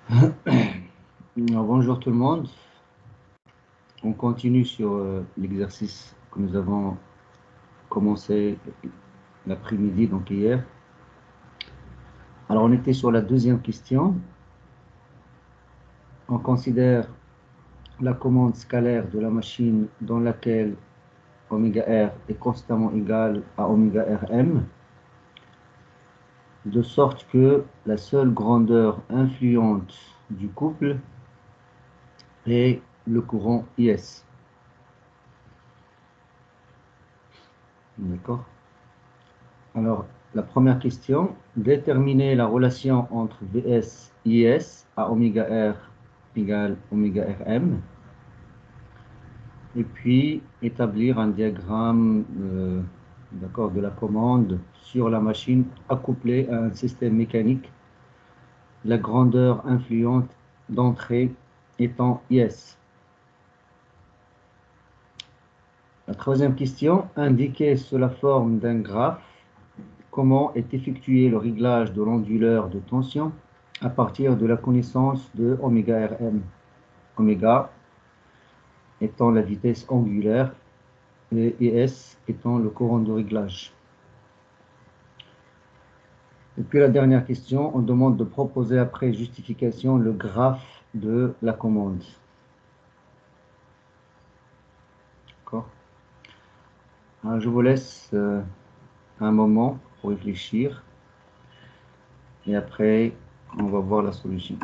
Alors, bonjour tout le monde. On continue sur l'exercice que nous avons commencé l'après-midi, donc hier. Alors, on était sur la deuxième question. On considère la commande scalaire de la machine dans laquelle oméga r est constamment égal à oméga rm, de sorte que la seule grandeur influente du couple est le courant IS. D'accord? Alors, la première question, déterminer la relation entre Vs IS à oméga R égale oméga Rm, et puis établir un diagramme d'accord, de la commande sur la machine accouplée à un système mécanique, la grandeur influente d'entrée étant IS. La troisième question, indiquer sous la forme d'un graphe comment est effectué le réglage de l'onduleur de tension à partir de la connaissance de oméga Rm. Oméga étant la vitesse angulaire et S étant le courant de réglage. Et puis la dernière question, on demande de proposer après justification le graphe de la commande. D'accord. Alors, je vous laisse un moment pour réfléchir et après on va voir la solution.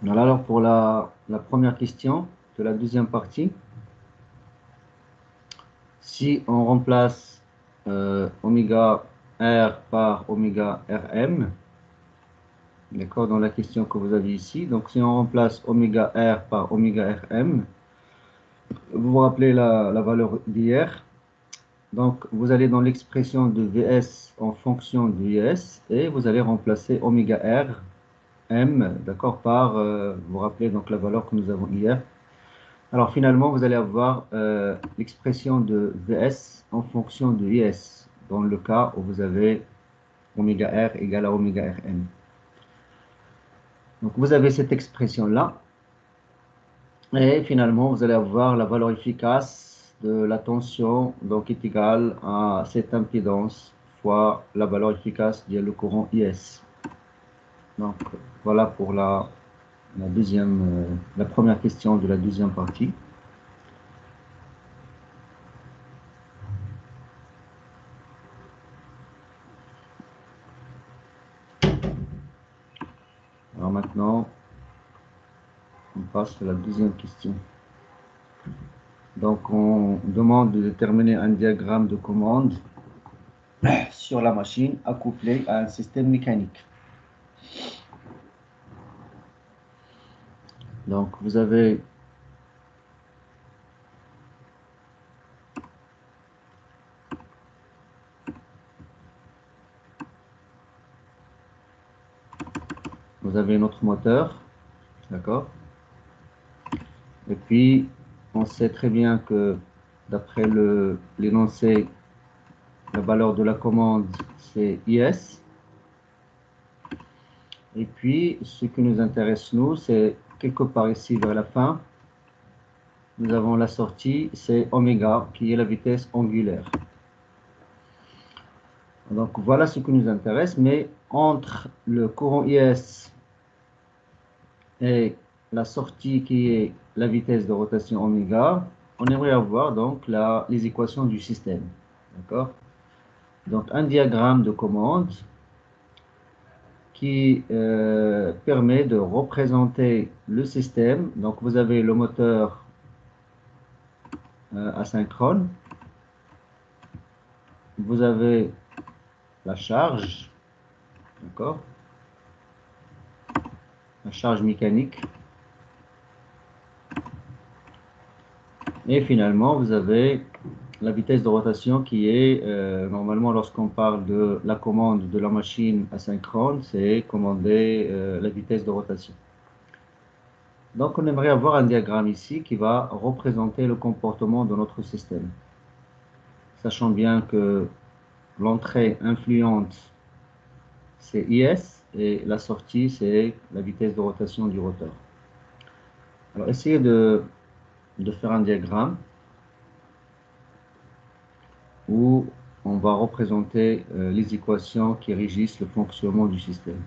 Alors pour la première question de la deuxième partie, si on remplace oméga R par oméga RM, d'accord, dans la question que vous avez ici, donc si on remplace oméga R par oméga RM, vous vous rappelez la valeur d'hier, donc vous allez dans l'expression de VS en fonction de IS et vous allez remplacer oméga R M, d'accord, par, vous vous rappelez donc la valeur que nous avons hier. Alors finalement, vous allez avoir l'expression de VS en fonction de IS, dans le cas où vous avez oméga R égale à oméga RM. Donc vous avez cette expression-là, et finalement, vous allez avoir la valeur efficace de la tension, donc est égale à cette impédance fois la valeur efficace le courant IS. Donc voilà pour la première question de la deuxième partie. Alors maintenant, on passe à la deuxième question. Donc, on demande de déterminer un diagramme de commande sur la machine accouplé à un système mécanique. Donc, vous avez notre moteur, d'accord? Et puis, on sait très bien que d'après l'énoncé, la valeur de la commande, c'est IS. Et puis, ce qui nous intéresse, nous, c'est quelque part ici vers la fin, nous avons la sortie, c'est oméga, qui est la vitesse angulaire. Donc, voilà ce qui nous intéresse, mais entre le courant IS et la sortie qui est la vitesse de rotation oméga, on aimerait avoir donc les équations du système. D'accord? Donc, un diagramme de commande qui permet de représenter le système. Donc, vous avez le moteur asynchrone, vous avez la charge, d'accord? La charge mécanique. Et finalement, vous avez la vitesse de rotation qui est, normalement, lorsqu'on parle de la commande de la machine asynchrone, c'est commander la vitesse de rotation. Donc, on aimerait avoir un diagramme ici qui va représenter le comportement de notre système. Sachant bien que l'entrée influente, c'est IS, et la sortie, c'est la vitesse de rotation du rotor. Alors, essayez de faire un diagramme où on va représenter les équations qui régissent le fonctionnement du système.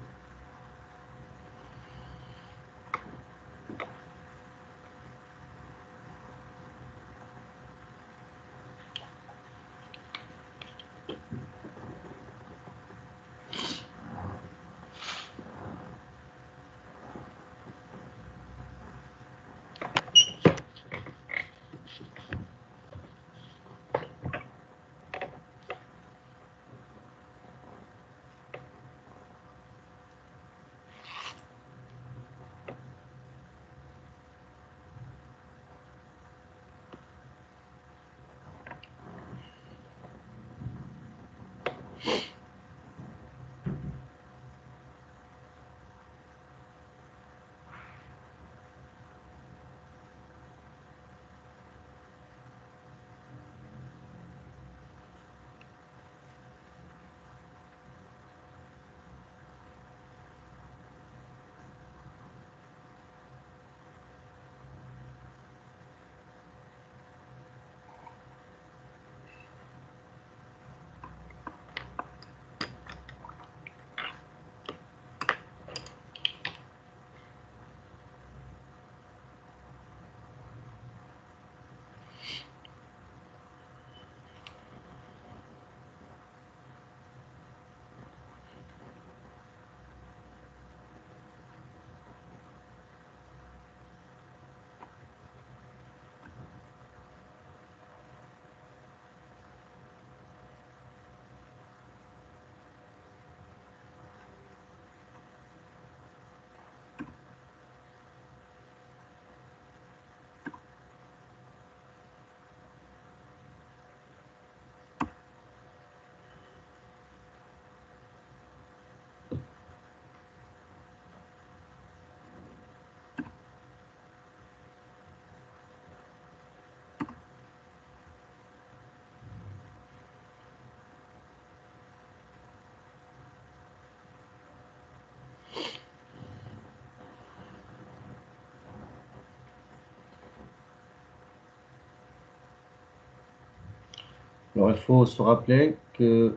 Alors, il faut se rappeler que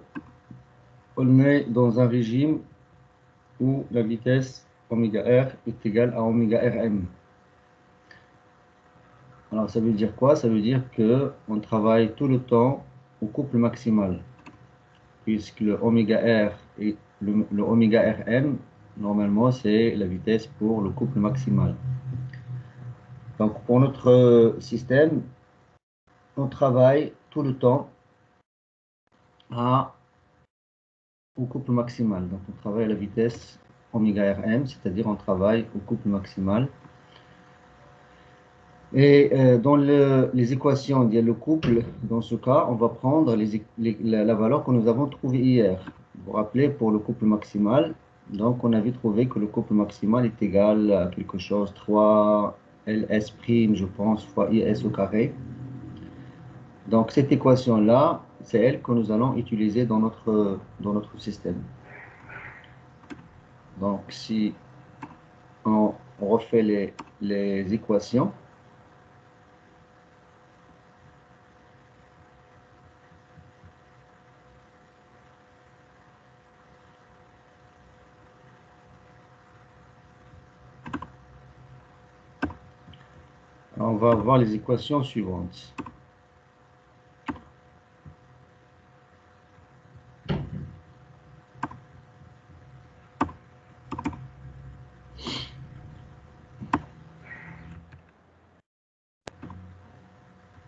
on est dans un régime où la vitesse oméga r est égale à oméga rm. Alors, ça veut dire quoi? Ça veut dire qu'on travaille tout le temps au couple maximal, puisque le oméga r et le oméga rm, normalement, c'est la vitesse pour le couple maximal. Donc, pour notre système, on travaille tout le temps au couple maximal. Donc, on travaille à la vitesse oméga rm, c'est-à-dire on travaille au couple maximal. Et dans les équations il y a le couple, dans ce cas, on va prendre la valeur que nous avons trouvée hier. Vous vous rappelez, pour le couple maximal, donc on avait trouvé que le couple maximal est égal à quelque chose, 3 ls', je pense, fois is au carré. Donc cette équation-là, c'est elle que nous allons utiliser dans notre système. Donc si on refait les équations, on va voir les équations suivantes.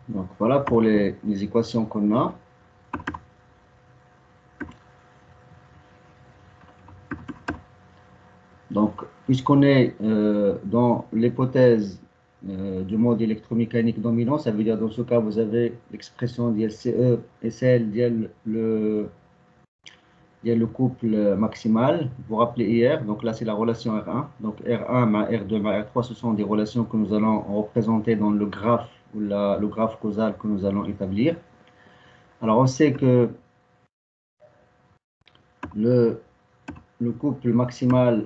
Donc voilà pour les équations qu'on a. Donc, puisqu'on est dans l'hypothèse du mode électromécanique dominant, ça veut dire dans ce cas, vous avez l'expression d'ILCE et celle le couple maximal. Vous vous rappelez hier, donc là c'est la relation R1. Donc R1 ma R2 ma R3, ce sont des relations que nous allons représenter dans le graphe ou le graphe causal que nous allons établir. Alors on sait que le couple maximal,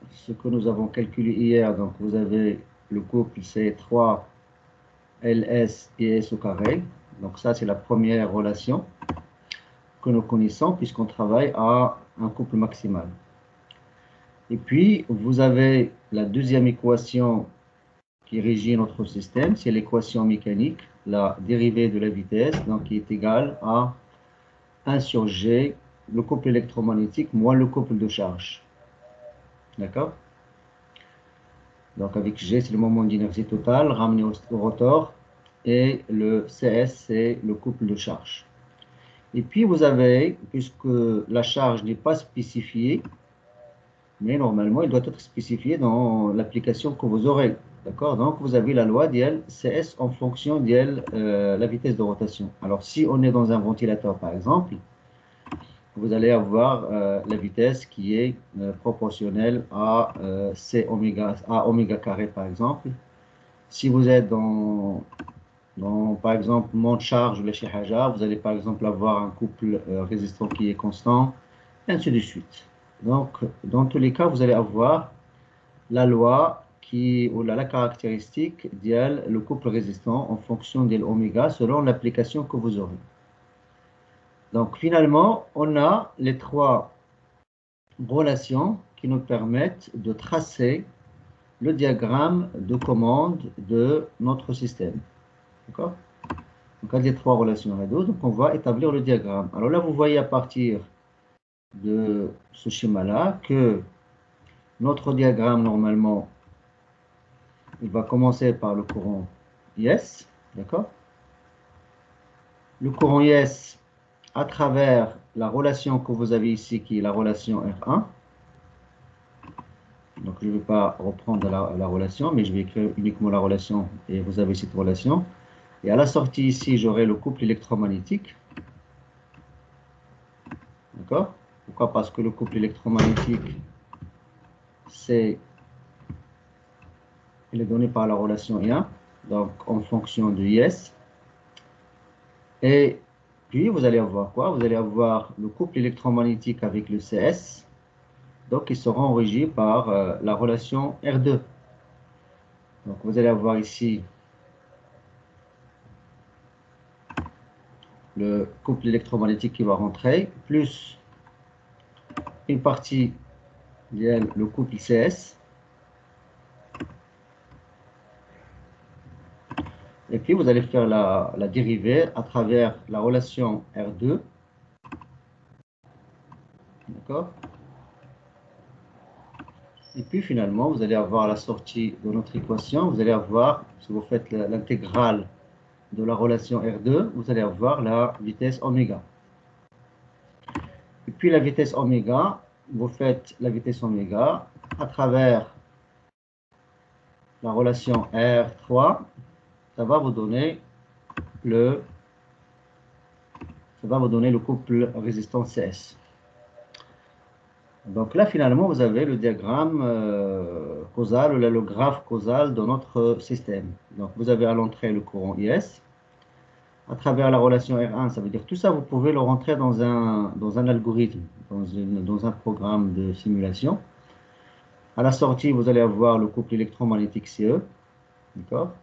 ce que nous avons calculé hier, donc vous avez le couple, c'est 3 ls et s au carré. Donc ça, c'est la première relation que nous connaissons puisqu'on travaille à un couple maximal. Et puis, vous avez la deuxième équation qui régit notre système, c'est l'équation mécanique, la dérivée de la vitesse, donc qui est égale à 1 sur g, le couple électromagnétique, moins le couple de charge. D'accord? Donc avec G, c'est le moment d'inertie totale ramené au rotor. Et le CS, c'est le couple de charge. Et puis vous avez, puisque la charge n'est pas spécifiée, mais normalement, il doit être spécifié dans l'application que vous aurez. D'accord? Donc vous avez la loi d'IL CS en fonction d'IL la vitesse de rotation. Alors si on est dans un ventilateur par exemple, vous allez avoir la vitesse qui est proportionnelle à C oméga, à oméga carré par exemple. Si vous êtes par exemple, monte charge ou le Haja, vous allez par exemple avoir un couple résistant qui est constant, et ainsi de suite. Donc, dans tous les cas, vous allez avoir la loi ou la caractéristique d'IL, le couple résistant en fonction de l'oméga selon l'application que vous aurez. Donc, finalement, on a les trois relations qui nous permettent de tracer le diagramme de commande de notre système. D'accord? Donc, il y a trois relations réseau, donc on va établir le diagramme. Alors là, vous voyez à partir de ce schéma-là que notre diagramme, normalement, il va commencer par le courant IS, d'accord? Le courant IS à travers la relation que vous avez ici, qui est la relation R1. Donc, je ne vais pas reprendre la relation, mais je vais écrire uniquement la relation et vous avez cette relation. Et à la sortie ici, j'aurai le couple électromagnétique. D'accord? Pourquoi? Parce que le couple électromagnétique, il est donné par la relation I1, donc en fonction de IS. Et puis, vous allez avoir quoi? Vous allez avoir le couple électromagnétique avec le CS. Donc, ils seront régis par la relation R2. Donc, vous allez avoir ici le couple électromagnétique qui va rentrer, plus une partie via le couple CS. Et puis, vous allez faire la dérivée à travers la relation R2. D'accord? Et puis, finalement, vous allez avoir la sortie de notre équation. Vous allez avoir, si vous faites l'intégrale de la relation R2, vous allez avoir la vitesse oméga. Et puis, la vitesse oméga, vous faites la vitesse oméga à travers la relation R3. Ça va vous donner le couple résistance CS. Donc là, finalement, vous avez le diagramme causal, ou le graphe causal de notre système. Donc vous avez à l'entrée le courant IS. À travers la relation R1, ça veut dire tout ça, vous pouvez le rentrer dans un algorithme, dans un programme de simulation. À la sortie, vous allez avoir le couple électromagnétique CE. D'accord?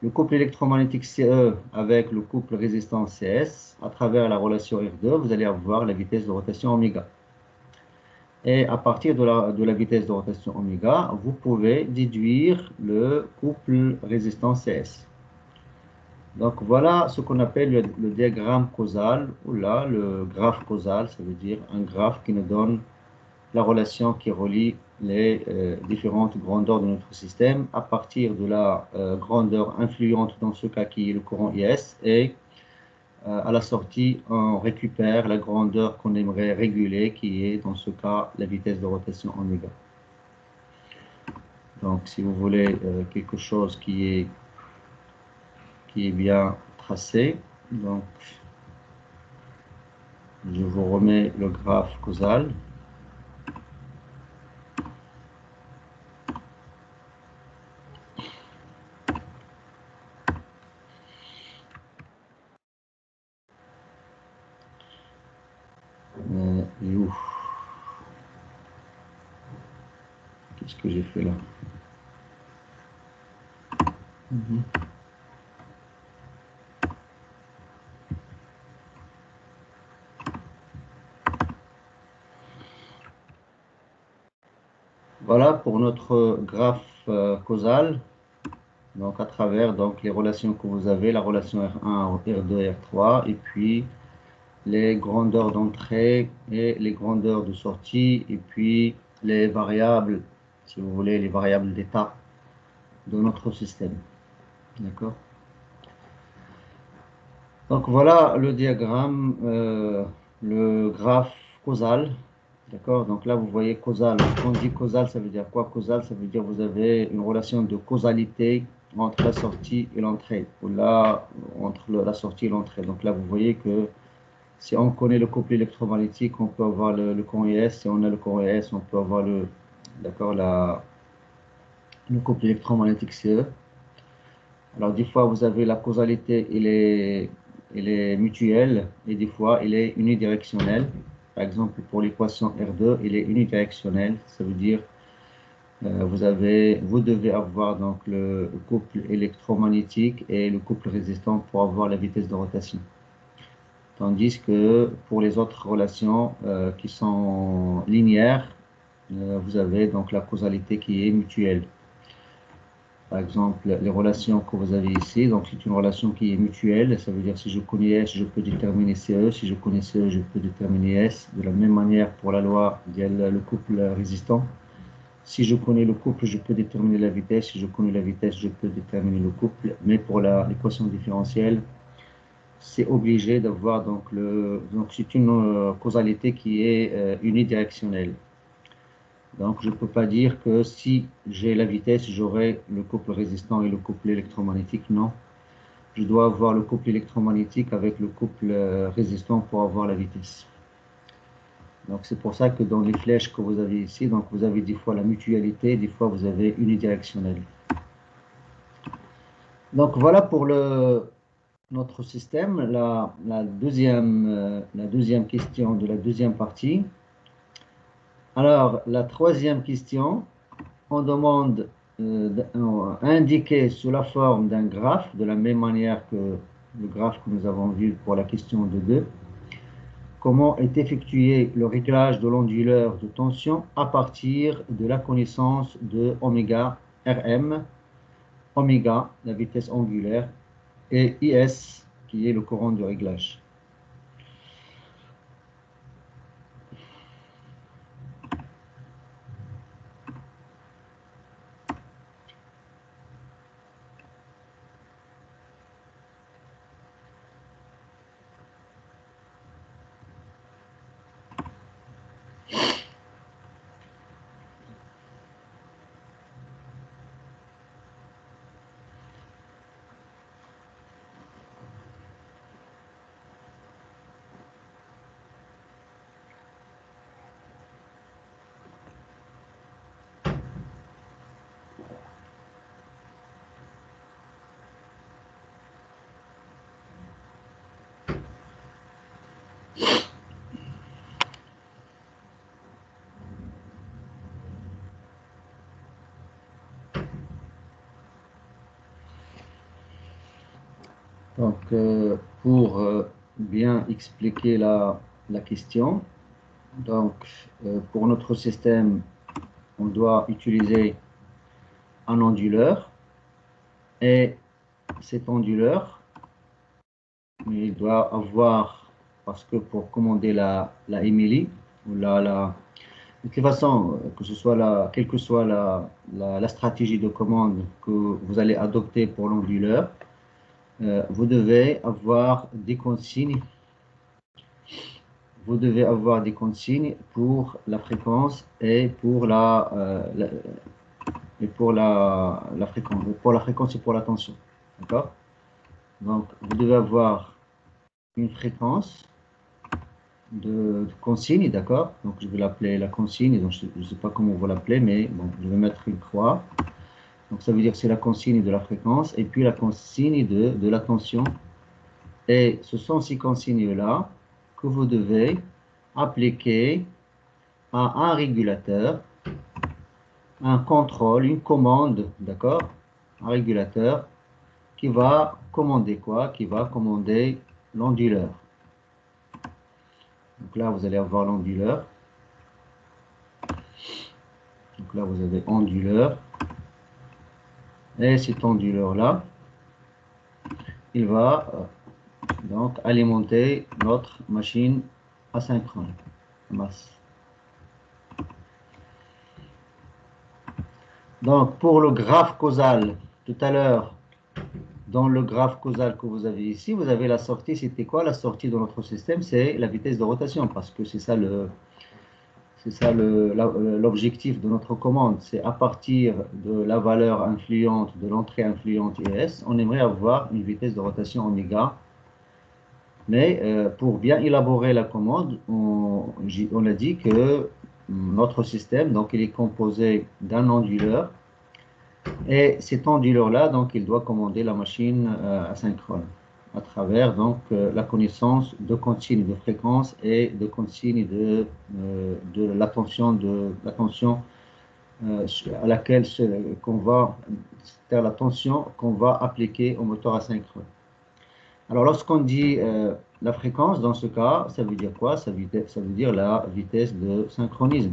Le couple électromagnétique CE avec le couple résistance CS, à travers la relation R2, vous allez avoir la vitesse de rotation oméga. Et à partir de la vitesse de rotation oméga, vous pouvez déduire le couple résistance CS. Donc voilà ce qu'on appelle le diagramme causal, ou là, le graphe causal, ça veut dire un graphe qui nous donne la relation qui relie les différentes grandeurs de notre système à partir de la grandeur influente dans ce cas qui est le courant IS, et à la sortie on récupère la grandeur qu'on aimerait réguler qui est dans ce cas la vitesse de rotation oméga. Donc si vous voulez quelque chose qui est bien tracé, donc je vous remets le graphe causal. Et où? Qu'est-ce que j'ai fait là? Voilà pour notre graphe causal. Donc à travers les relations que vous avez, la relation R1, R2, R3, et puis les grandeurs d'entrée et les grandeurs de sortie, et puis les variables, si vous voulez, les variables d'état de notre système. D'accord? Donc voilà le diagramme, le graphe causal. D'accord? Donc là, vous voyez causal. Quand on dit causal, ça veut dire quoi? Causal, ça veut dire que vous avez une relation de causalité entre la sortie et l'entrée. Ou là, entre la sortie et l'entrée. Donc là, vous voyez que si on connaît le couple électromagnétique, on peut avoir le courant IS. Si on a le courant IS, on peut avoir le couple électromagnétique CE. Alors, des fois, vous avez la causalité, elle est mutuelle, et des fois, elle est unidirectionnelle. Par exemple, pour l'équation R2, elle est unidirectionnelle. Ça veut dire vous devez avoir donc le couple électromagnétique et le couple résistant pour avoir la vitesse de rotation. Tandis que pour les autres relations qui sont linéaires, vous avez donc la causalité qui est mutuelle. Par exemple, les relations que vous avez ici, donc c'est une relation qui est mutuelle, ça veut dire si je connais S, je peux déterminer CE, si je connais CE, je peux déterminer S. De la même manière pour la loi, il y a le couple résistant. Si je connais le couple, je peux déterminer la vitesse, si je connais la vitesse, je peux déterminer le couple, mais pour l'équation différentielle, c'est obligé d'avoir donc c'est une causalité qui est unidirectionnelle. Donc, je ne peux pas dire que si j'ai la vitesse, j'aurai le couple résistant et le couple électromagnétique. Non. Je dois avoir le couple électromagnétique avec le couple résistant pour avoir la vitesse. Donc, c'est pour ça que dans les flèches que vous avez ici, donc vous avez des fois la mutualité, des fois vous avez unidirectionnel. Donc, voilà pour notre système. La deuxième question de la deuxième partie. Alors, la troisième question, on demande indiquer sous la forme d'un graphe, de la même manière que le graphe que nous avons vu pour la question de 2. Comment est effectué le réglage de l'onduleur de tension à partir de la connaissance de oméga Rm, oméga, la vitesse angulaire, et IS, qui est le courant de réglage. Donc, pour bien expliquer la question, donc, pour notre système, on doit utiliser un onduleur et cet onduleur, il doit avoir, parce que pour commander la Emily, ou de toute façon, que ce soit quelle que soit la stratégie de commande que vous allez adopter pour l'onduleur, vous devez avoir des consignes. Vous devez avoir des consignes pour la fréquence et pour la fréquence et pour la tension. D'accord? Donc, vous devez avoir une fréquence de consigne, d'accord? Donc, je vais l'appeler la consigne. Donc, je ne sais pas comment vous l'appelez, mais bon, je vais mettre une croix. Donc, ça veut dire que c'est la consigne de la fréquence et puis la consigne de la tension. Et ce sont ces consignes-là que vous devez appliquer à un régulateur, un contrôle, une commande, d'accord? Un régulateur qui va commander quoi? Qui va commander l'onduleur. Donc là, vous allez avoir l'onduleur. Donc là, vous avez onduleur. Et cet onduleur-là, il va donc alimenter notre machine asynchrone. Masse. Donc, pour le graphe causal, tout à l'heure, dans le graphe causal que vous avez ici, vous avez la sortie. C'était quoi la sortie de notre système? C'est la vitesse de rotation, parce que c'est ça l'objectif de notre commande. C'est à partir de la valeur influente, de l'entrée influente IS, on aimerait avoir une vitesse de rotation oméga. Mais pour bien élaborer la commande, on a dit que notre système, donc, il est composé d'un onduleur. Et cet onduleur-là, donc, il doit commander la machine asynchrone à travers donc la connaissance de consignes de fréquence et de consignes de la tension à laquelle c'est-à-dire la tension qu'on va appliquer au moteur asynchrone. Alors, lorsqu'on dit la fréquence, dans ce cas, ça veut dire quoi? Ça veut dire la vitesse de synchronisme.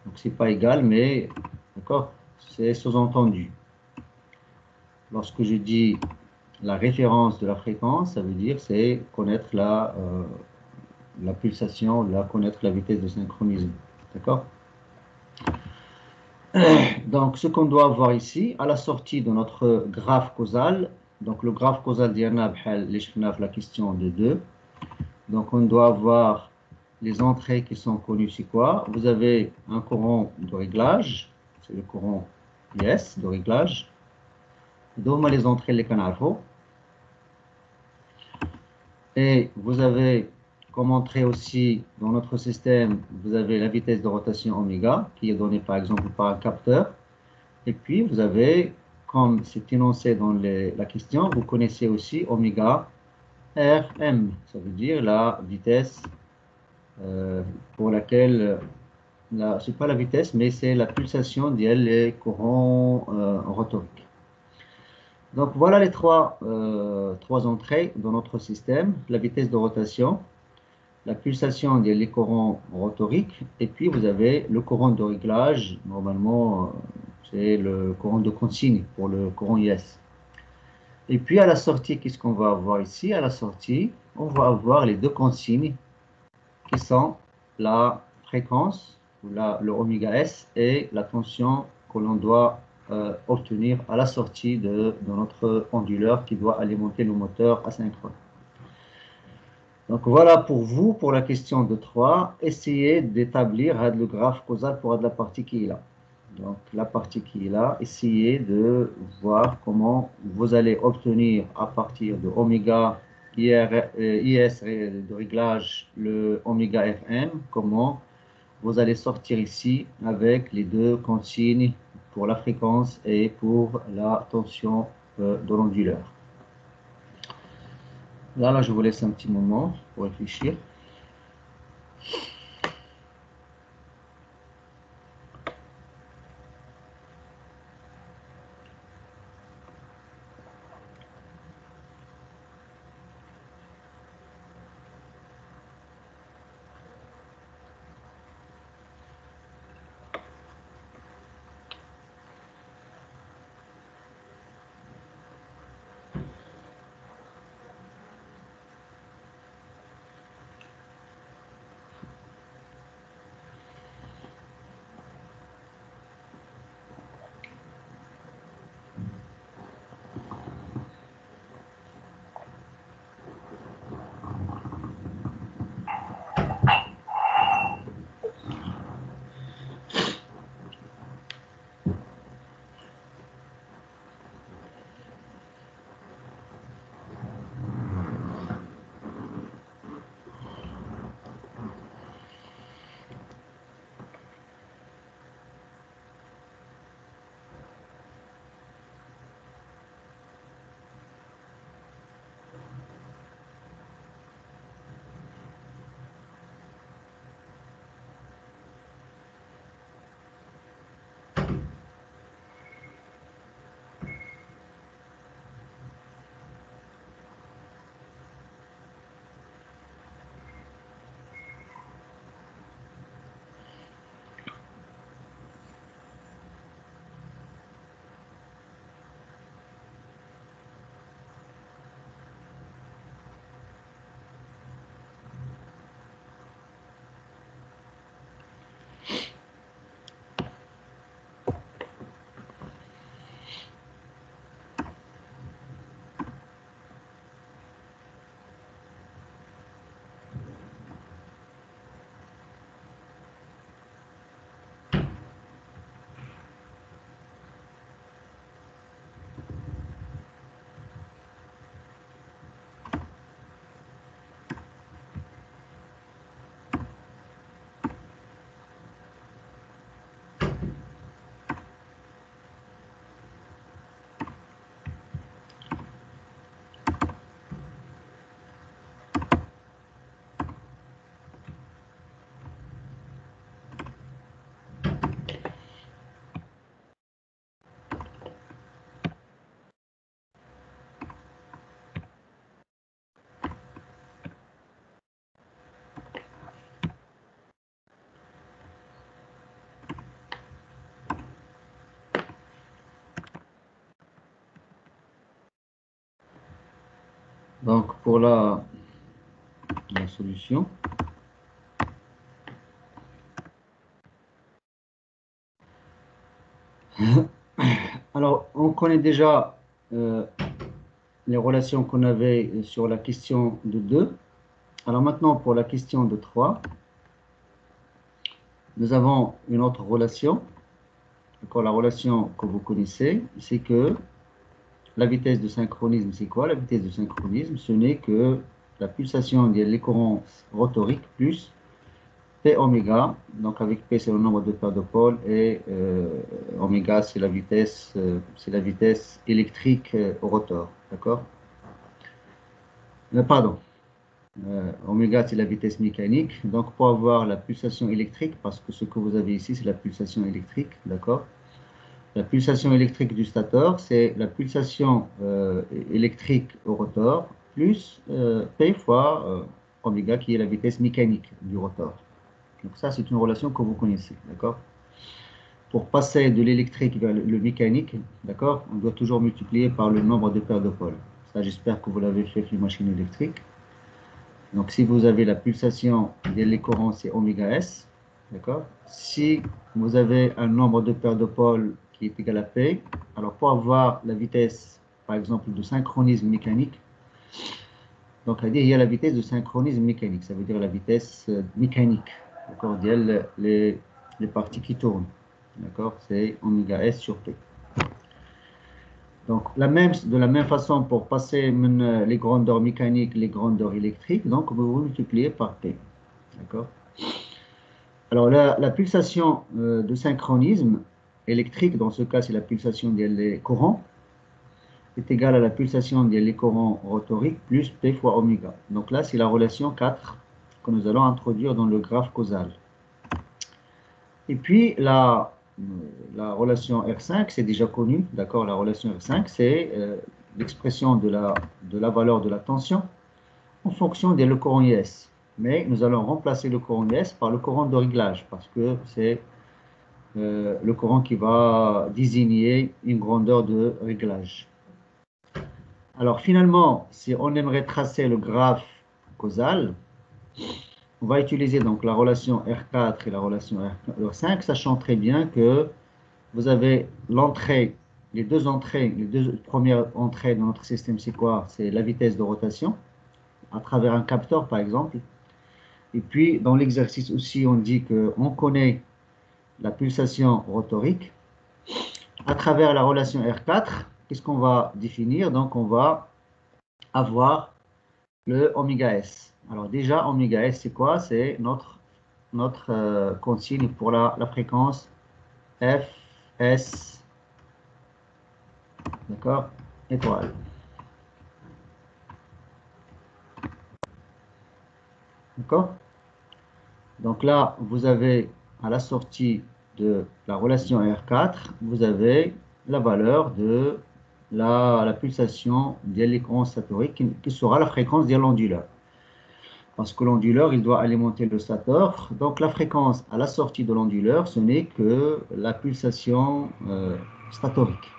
Donc, c'est pas égal, mais d'accord, c'est sous-entendu. Lorsque je dis la référence de la fréquence, ça veut dire c'est connaître la pulsation, connaître la vitesse de synchronisme. D'accord? Donc, ce qu'on doit avoir ici, à la sortie de notre graphe causal, donc le graphe causal d'Yarna la question de 2. Donc, on doit avoir les entrées qui sont connues, c'est quoi? Vous avez un courant de réglage, c'est le courant IS de réglage. Donc, les entrées, les canaux. Et vous avez, comme entrée aussi dans notre système, vous avez la vitesse de rotation oméga, qui est donnée par exemple par un capteur. Et puis, vous avez, comme c'est énoncé dans la question, vous connaissez aussi oméga Rm. Ça veut dire la vitesse pour laquelle, c'est pas la vitesse, mais c'est la pulsation des courants rotoriques. Donc voilà les trois entrées dans notre système, la vitesse de rotation, la pulsation des les courants rotoriques, et puis vous avez le courant de réglage, normalement c'est le courant de consigne pour le courant IS. Et puis à la sortie, qu'est-ce qu'on va avoir ici? À la sortie, on va avoir les deux consignes qui sont la fréquence, le oméga S, et la tension que l'on doit obtenir à la sortie de notre onduleur qui doit alimenter le moteur asynchrone. Donc voilà pour vous, pour la question de 3, essayez d'établir le graphe causal pour la partie qui est là. Donc la partie qui est là, essayez de voir comment vous allez obtenir à partir de oméga IS de réglage le oméga FM, comment vous allez sortir ici avec les deux consignes pour la fréquence et pour la tension de l'onduleur. Là, je vous laisse un petit moment pour réfléchir. Donc pour la solution, alors on connaît déjà les relations qu'on avait sur la question de 2. Alors maintenant pour la question de 3, nous avons une autre relation. Encore la relation que vous connaissez, c'est que la vitesse de synchronisme, c'est quoi? La vitesse de synchronisme, ce n'est que la pulsation des courants rotoriques plus P oméga. Donc avec P, c'est le nombre de paires de pôles et oméga, c'est la vitesse électrique au rotor. D'accord? Pardon. Oméga, c'est la vitesse mécanique. Donc pour avoir la pulsation électrique, parce que ce que vous avez ici, c'est la pulsation électrique. D'accord? La pulsation électrique du stateur, c'est la pulsation électrique au rotor plus P fois oméga qui est la vitesse mécanique du rotor. Donc ça, c'est une relation que vous connaissez, d'accord? Pour passer de l'électrique vers le mécanique, d'accord, on doit toujours multiplier par le nombre de paires de pôles. Ça, j'espère que vous l'avez fait avec les machines électriques. Donc, si vous avez la pulsation des courants, c'est oméga S, d'accord? Si vous avez un nombre de paires de pôles qui est égal à P, alors pour avoir la vitesse, par exemple, de synchronisme mécanique, donc il y a la vitesse de synchronisme mécanique, ça veut dire la vitesse mécanique, d'accord, les parties qui tournent, d'accord, c'est oméga S sur P. Donc, de la même façon, pour passer les grandeurs mécaniques, les grandeurs électriques, donc vous multipliez par P. D'accord? Alors, la pulsation de synchronisme électrique, dans ce cas, c'est la pulsation des courants, est égale à la pulsation des courants rotoriques plus P fois oméga. Donc là, c'est la relation 4 que nous allons introduire dans le graphe causal. Et puis, la relation R5, c'est déjà connu, d'accord? La relation R5, c'est l'expression de la valeur de la tension en fonction le courant IS. Mais nous allons remplacer le courant IS par le courant de réglage, parce que c'est le courant qui va désigner une grandeur de réglage. Alors finalement, si on aimerait tracer le graphe causal, on va utiliser donc la relation R4 et la relation R5, sachant très bien que vous avez les deux premières entrées de notre système, c'est quoi? C'est la vitesse de rotation, à travers un capteur par exemple. Et puis dans l'exercice aussi, on dit qu'on connaît la pulsation rotorique. À travers la relation R4, qu'est-ce qu'on va définir? Donc on va avoir le oméga S. Alors déjà, oméga S, c'est quoi? C'est notre consigne pour la fréquence F, S, d'accord, étoile. D'accord? Donc là, vous avez à la sortie de la relation R4, vous avez la valeur de la pulsation de l'écran statorique qui sera la fréquence de l'onduleur. Parce que l'onduleur, il doit alimenter le stateur. Donc la fréquence à la sortie de l'onduleur, ce n'est que la pulsation statorique.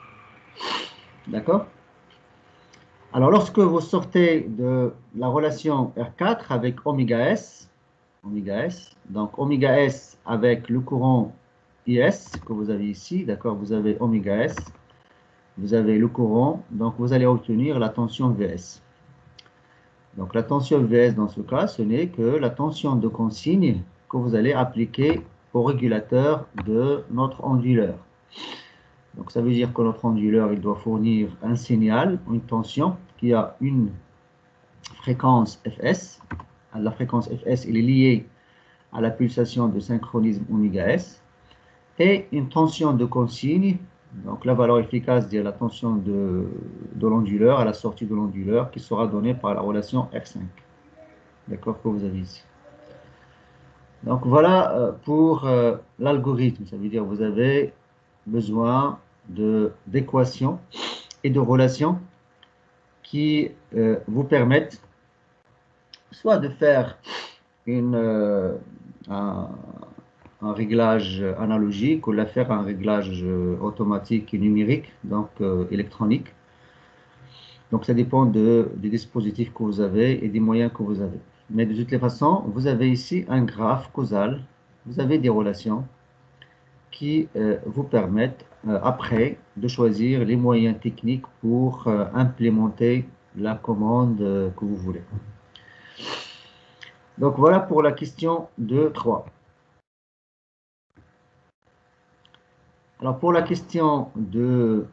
D'accord? Alors lorsque vous sortez de la relation R4 avec oméga S, donc oméga S avec le courant IS que vous avez ici, d'accord, vous avez oméga S, vous avez le courant, donc vous allez obtenir la tension VS. Donc la tension VS dans ce cas, ce n'est que la tension de consigne que vous allez appliquer au régulateur de notre onduleur. Donc ça veut dire que notre onduleur, il doit fournir un signal, une tension qui a une fréquence Fs. La fréquence Fs, elle est liée à la pulsation de synchronisme oméga S et une tension de consigne, donc la valeur efficace de la tension de l'onduleur à la sortie de l'onduleur qui sera donnée par la relation R5. D'accord, que vous avez ici. Donc voilà pour l'algorithme, ça veut dire que vous avez besoin d'équations et de relations qui vous permettent soit de faire un, un réglage analogique ou de faire un réglage automatique et numérique, donc électronique. Donc ça dépend des dispositifs que vous avez et des moyens que vous avez. Mais de toutes les façons, vous avez ici un graphe causal, vous avez des relations qui vous permettent après de choisir les moyens techniques pour implémenter la commande que vous voulez. Donc voilà pour la question 2.3. Alors pour la question de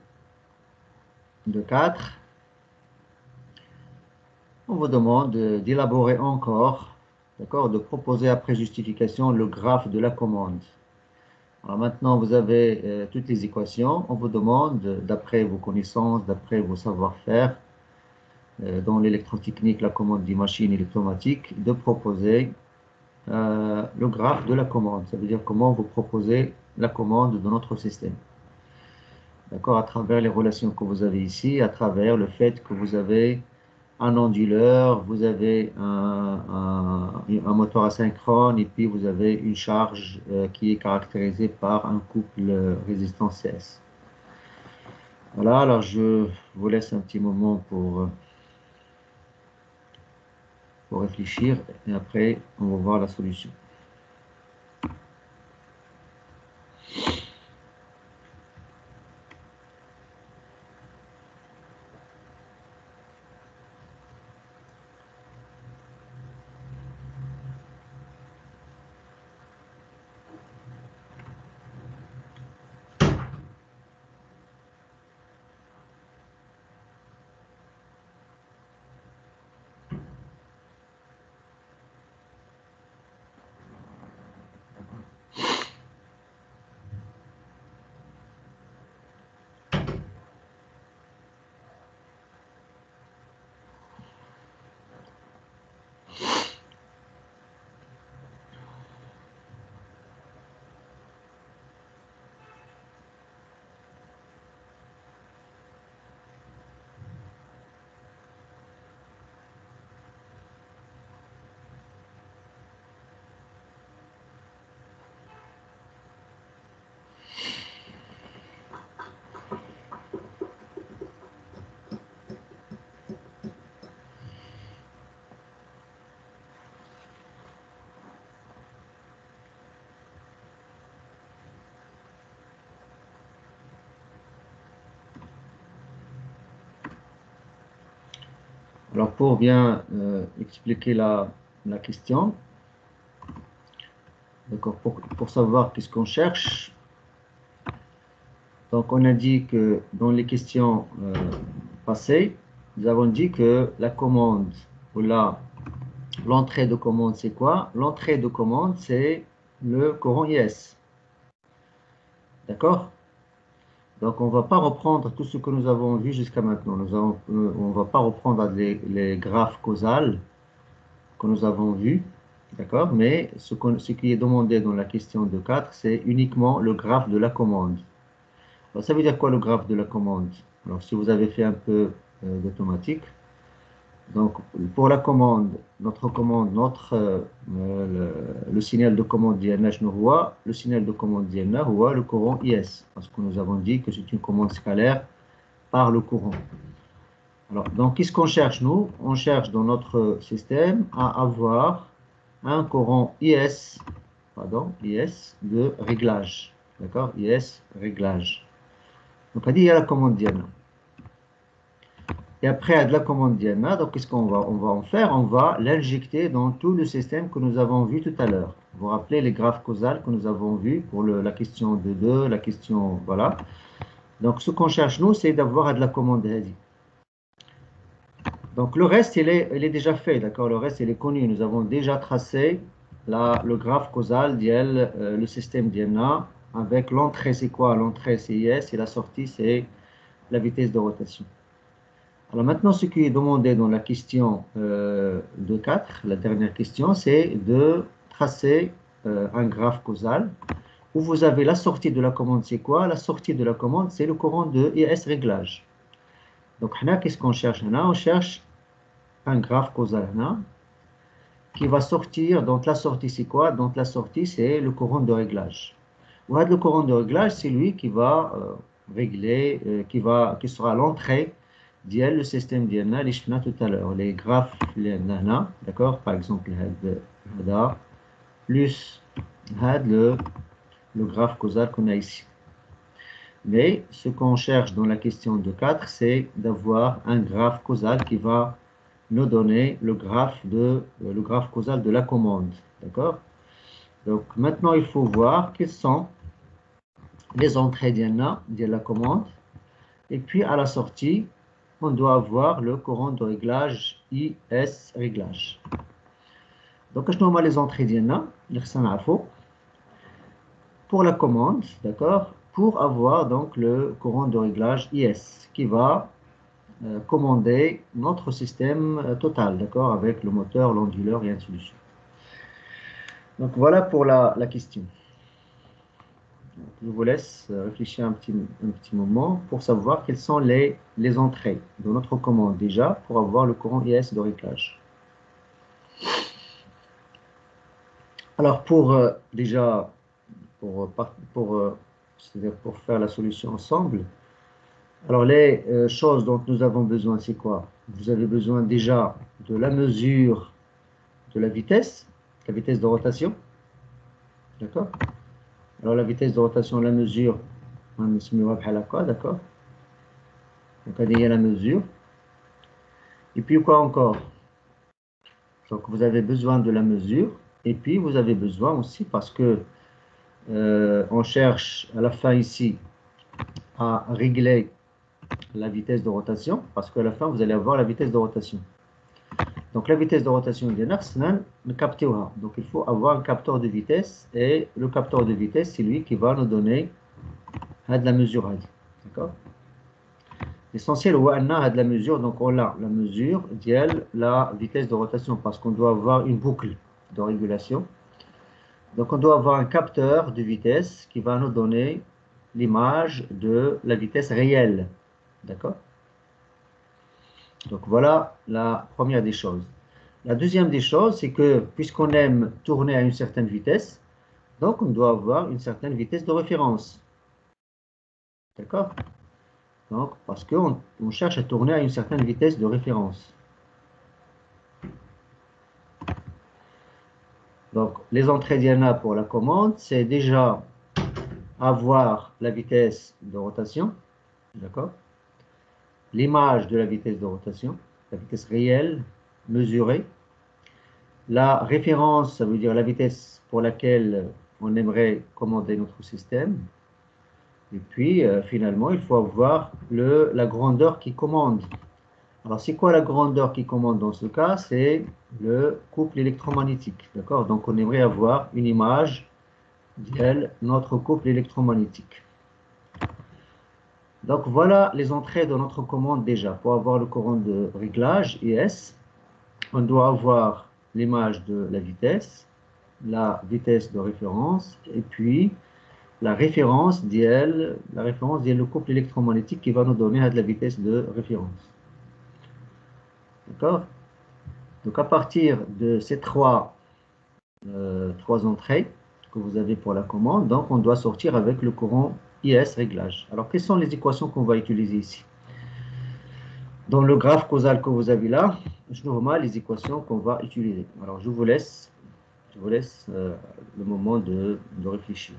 4, on vous demande d'élaborer encore, d'accord, de proposer après justification le graphe de la commande. Alors maintenant, vous avez toutes les équations. On vous demande, d'après vos connaissances, d'après vos savoir-faire, dans l'électrotechnique, la commande des machines et l'automatique, de proposer le graphe de la commande. Ça veut dire comment vous proposez la commande de notre système. d'accord, à travers les relations que vous avez ici, à travers le fait que vous avez un onduleur, vous avez un moteur asynchrone et puis vous avez une charge qui est caractérisée par un couple résistance CS. Voilà, alors je vous laisse un petit moment pour réfléchir et après on va voir la solution. Alors pour bien expliquer la question, d'accord, pour savoir qu'est-ce qu'on cherche, donc on a dit que dans les questions passées, nous avons dit que la commande ou l'entrée de commande c'est quoi? L'entrée de commande c'est le courant IS. D'accord? Donc on ne va pas reprendre tout ce que nous avons vu jusqu'à maintenant. On ne va pas reprendre les graphes causales que nous avons vus. D'accord? Mais ce qui est demandé dans la question de 4, c'est uniquement le graphe de la commande. Alors, ça veut dire quoi le graphe de la commande? Alors, si vous avez fait un peu d'automatique, donc pour la commande, le signal de commande d'INA, le signal de commande d'INA, le courant IS, parce que nous avons dit que c'est une commande scalaire par le courant. Alors, donc, qu'est-ce qu'on cherche, nous? On cherche dans notre système à avoir un courant IS, IS de réglage. D'accord? IS réglage. Donc, on dit il y a la commande Diana. Et après, de la commande Diana, donc qu'est-ce on va en faire? On va l'injecter dans tout le système que nous avons vu tout à l'heure. Vous vous rappelez les graphes causales que nous avons vus pour la question de 2, la question, voilà. Donc, ce qu'on cherche, nous, c'est d'avoir de la commande Hadi. Donc, le reste, il est déjà fait, d'accord? Le reste, il est connu. Nous avons déjà tracé le graphe causal d'IL, le système d'INA, avec l'entrée, c'est quoi? L'entrée, c'est IS, et la sortie, c'est la vitesse de rotation. Alors maintenant, ce qui est demandé dans la question de 4, la dernière question, c'est de tracer un graphe causal où vous avez la sortie de la commande, c'est quoi? La sortie de la commande, c'est le courant de IS réglage. Donc, qu'est-ce qu'on cherche? On cherche un graphe causal qui va sortir. Donc, la sortie, c'est quoi? Donc, la sortie, c'est le courant de réglage. Le courant de réglage, c'est lui qui va régler, qui sera l'entrée le système d'INA, les chemins tout à l'heure, les graphes, d'accord? Par exemple, plus le graphe causal qu'on a ici. Mais ce qu'on cherche dans la question de 4, c'est d'avoir un graphe causal qui va nous donner le graphe causal de la commande. D'accord? Donc maintenant, il faut voir quelles sont les entrées de la commande. Et puis à la sortie, on doit avoir le courant de réglage IS réglage. Donc, je nomme les entrées d'INA, pour la commande, d'accord, pour avoir donc le courant de réglage IS qui va commander notre système total, d'accord, avec le moteur, l'onduleur et ainsi de suite. Donc, voilà pour la question. Je vous laisse réfléchir un petit moment pour savoir quelles sont les entrées de notre commande déjà pour avoir le courant IS de réglage. Alors déjà, c'est-à-dire pour faire la solution ensemble, alors les choses dont nous avons besoin, c'est quoi? Vous avez besoin déjà de la mesure de la vitesse de rotation, d'accord? Alors la vitesse de rotation, la mesure, d'accord? Donc il y a la mesure. Et puis quoi encore? Donc vous avez besoin de la mesure. Et puis vous avez besoin aussi, parce que on cherche à la fin ici à régler la vitesse de rotation, parce qu'à la fin vous allez avoir la vitesse de rotation. Donc la vitesse de rotation de Naxnan, le capteur. Donc il faut avoir un capteur de vitesse, et le capteur de vitesse, c'est lui qui va nous donner de la mesure. D'accord? L'essentiel, on a de la mesure, donc on a la mesure de la vitesse de rotation, parce qu'on doit avoir une boucle de régulation. Donc on doit avoir un capteur de vitesse qui va nous donner l'image de la vitesse réelle. D'accord? Donc voilà la première des choses. La deuxième des choses, c'est que puisqu'on aime tourner à une certaine vitesse, donc on doit avoir une certaine vitesse de référence. D'accord? Donc, parce qu'on cherche à tourner à une certaine vitesse de référence. Donc, les entrées d'IANA pour la commande, c'est déjà avoir la vitesse de rotation, d'accord? L'image de la vitesse de rotation, la vitesse réelle, mesurée. La référence, ça veut dire la vitesse pour laquelle on aimerait commander notre système. Et puis, finalement, il faut avoir la grandeur qui commande. Alors, c'est quoi la grandeur qui commande dans ce cas? C'est le couple électromagnétique. D'accord? Donc, on aimerait avoir une image de notre couple électromagnétique. Donc, voilà les entrées de notre commande déjà. Pour avoir le courant de réglage, IS, on doit avoir l'image de la vitesse de référence, et puis la référence le couple électromagnétique qui va nous donner de la vitesse de référence. D'accord? Donc à partir de ces trois entrées que vous avez pour la commande, donc on doit sortir avec le courant IS réglage. Alors quelles sont les équations qu'on va utiliser ici? Dans le graphe causal que vous avez là, je vous remets les équations qu'on va utiliser. Alors je vous laisse le moment de réfléchir.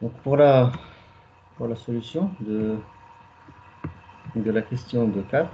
Donc pour la solution de la question de 4,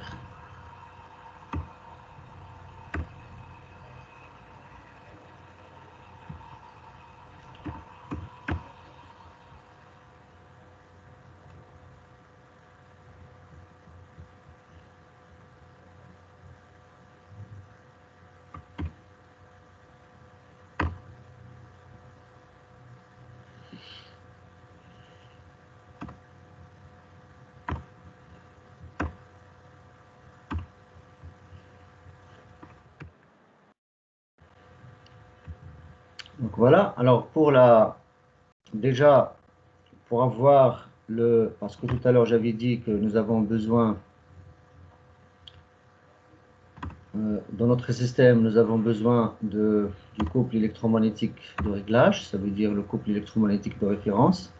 donc voilà. Alors déjà, pour avoir parce que tout à l'heure j'avais dit que nous avons besoin, dans notre système, nous avons besoin du couple électromagnétique de réglage, ça veut dire le couple électromagnétique de référence.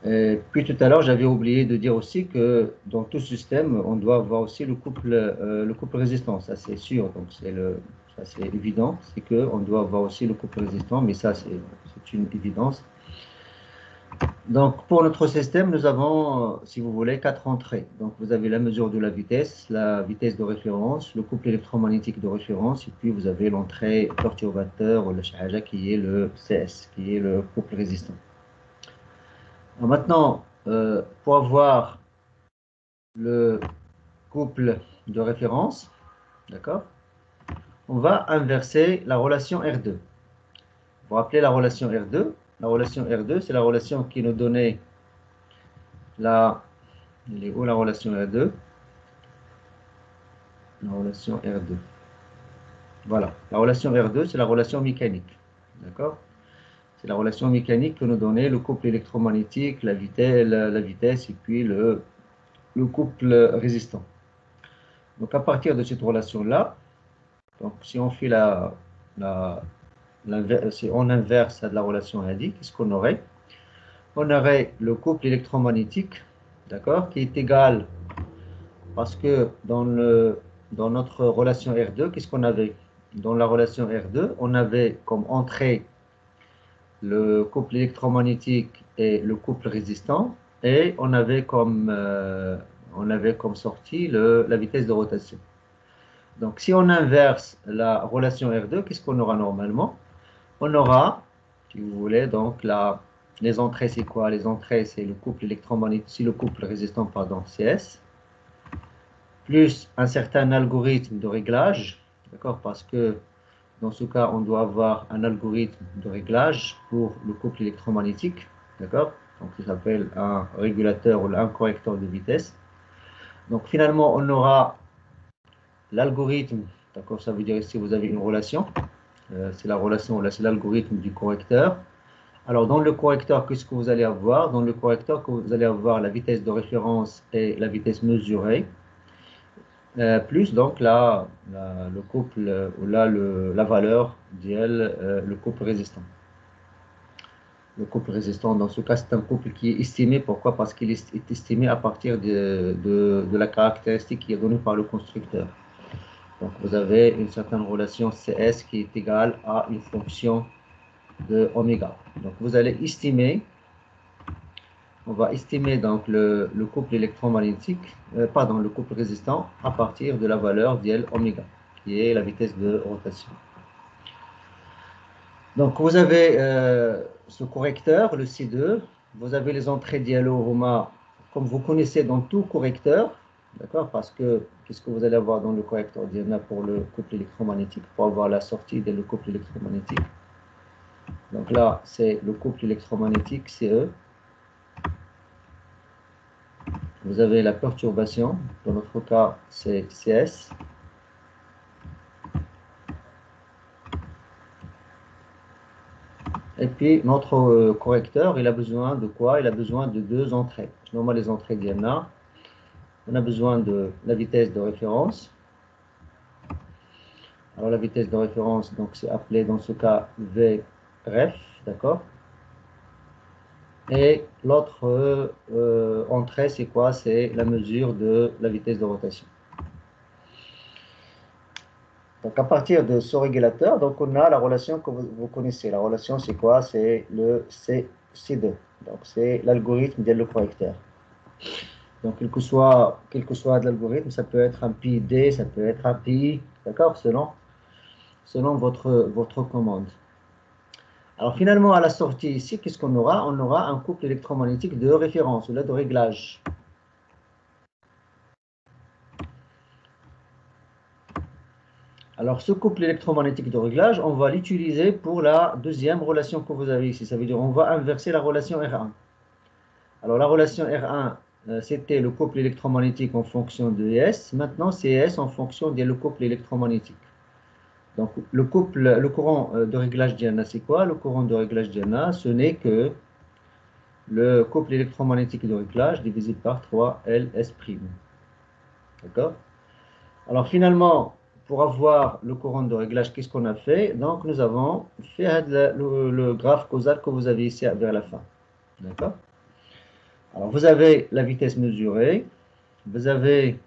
Et puis tout à l'heure, j'avais oublié de dire aussi que dans tout système, on doit avoir aussi le couple résistant, ça c'est sûr, donc ça c'est évident, c'est qu'on doit avoir aussi le couple résistant, mais ça c'est une évidence. Donc, pour notre système, nous avons, si vous voulez, 4 entrées. Donc, vous avez la mesure de la vitesse de référence, le couple électromagnétique de référence, et puis vous avez l'entrée perturbateur ou le shahaja qui est le CS, qui est le couple résistant. Alors maintenant, pour avoir le couple de référence, d'accord, on va inverser la relation R2. Vous vous rappelez la relation R2? La relation R2, c'est la relation qui nous donnait elle est où la relation R2? La relation R2. Voilà. La relation R2, c'est la relation mécanique. D'accord? C'est la relation mécanique que nous donnait le couple électromagnétique, la vitesse et puis le couple résistant. Donc, à partir de cette relation-là, donc si on fait si on inverse la relation RD, qu'est-ce qu'on aurait? On aurait le couple électromagnétique, d'accord, qui est égal, parce que dans notre relation R2, qu'est-ce qu'on avait? Dans la relation R2, on avait comme entrée le couple électromagnétique et le couple résistant, et on avait comme sortie la vitesse de rotation. Donc, si on inverse la relation R2, qu'est-ce qu'on aura normalement? On aura, si vous voulez, donc les entrées, c'est quoi? Les entrées, c'est le couple électromagnétique, c'est le couple résistant, pardon, CS, plus un certain algorithme de réglage, d'accord? Parce que dans ce cas, on doit avoir un algorithme de réglage pour le couple électromagnétique, d'accord? Donc, ça s'appelle un régulateur ou un correcteur de vitesse. Donc, finalement, on aura l'algorithme, d'accord? Ça veut dire ici, vous avez une relation. C'est la relation, là, c'est l'algorithme du correcteur. Alors, dans le correcteur, qu'est-ce que vous allez avoir? Dans le correcteur, vous allez avoir la vitesse de référence et la vitesse mesurée, plus donc le couple, ou là, la valeur d'IL, le couple résistant. Le couple résistant, dans ce cas, c'est un couple qui est estimé. Pourquoi? Parce qu'il est estimé à partir de la caractéristique qui est donnée par le constructeur. Donc, vous avez une certaine relation CS qui est égale à une fonction de oméga. Donc, vous allez estimer, on va estimer donc le couple électromagnétique, pardon, le couple résistant à partir de la valeur d'L oméga, qui est la vitesse de rotation. Donc, vous avez ce correcteur, le C2, vous avez les entrées d'Ialo-Roma, comme vous connaissez dans tout correcteur, d'accord, parce que qu'est-ce que vous allez avoir dans le correcteur d'Iana pour le couple électromagnétique, pour avoir la sortie de le couple électromagnétique. Donc là, c'est le couple électromagnétique, CE. Vous avez la perturbation, dans notre cas, c'est CS. Et puis, notre correcteur, il a besoin de quoi? Il a besoin de 2 entrées. Normalement, les entrées d'IANA, on a besoin de la vitesse de référence. Alors, la vitesse de référence, donc, c'est appelé dans ce cas VREF, d'accord? Et l'autre entrée, c'est quoi? C'est la mesure de la vitesse de rotation. Donc, à partir de ce régulateur, donc on a la relation que vous connaissez. La relation, c'est quoi? C'est le C2. Donc, c'est l'algorithme le correcteur. Donc, quel que soit l'algorithme, ça peut être un PID, ça peut être un PI, d'accord? Selon votre commande. Alors, finalement, à la sortie ici, qu'est-ce qu'on aura? On aura un couple électromagnétique de référence ou là de réglage. Alors, ce couple électromagnétique de réglage, on va l'utiliser pour la deuxième relation que vous avez ici. Ça veut dire on va inverser la relation R1. Alors, la relation R1, c'était le couple électromagnétique en fonction de S. Maintenant, c'est S en fonction du couple électromagnétique. Donc, le courant de réglage d'IANA, c'est quoi? Le courant de réglage d'IANA, ce n'est que le couple électromagnétique de réglage divisé par 3 LS'. D'accord? Alors finalement, pour avoir le courant de réglage, qu'est-ce qu'on a fait? Donc nous avons fait le graphe causal que vous avez ici vers la fin. D'accord? Alors vous avez la vitesse mesurée, vous avez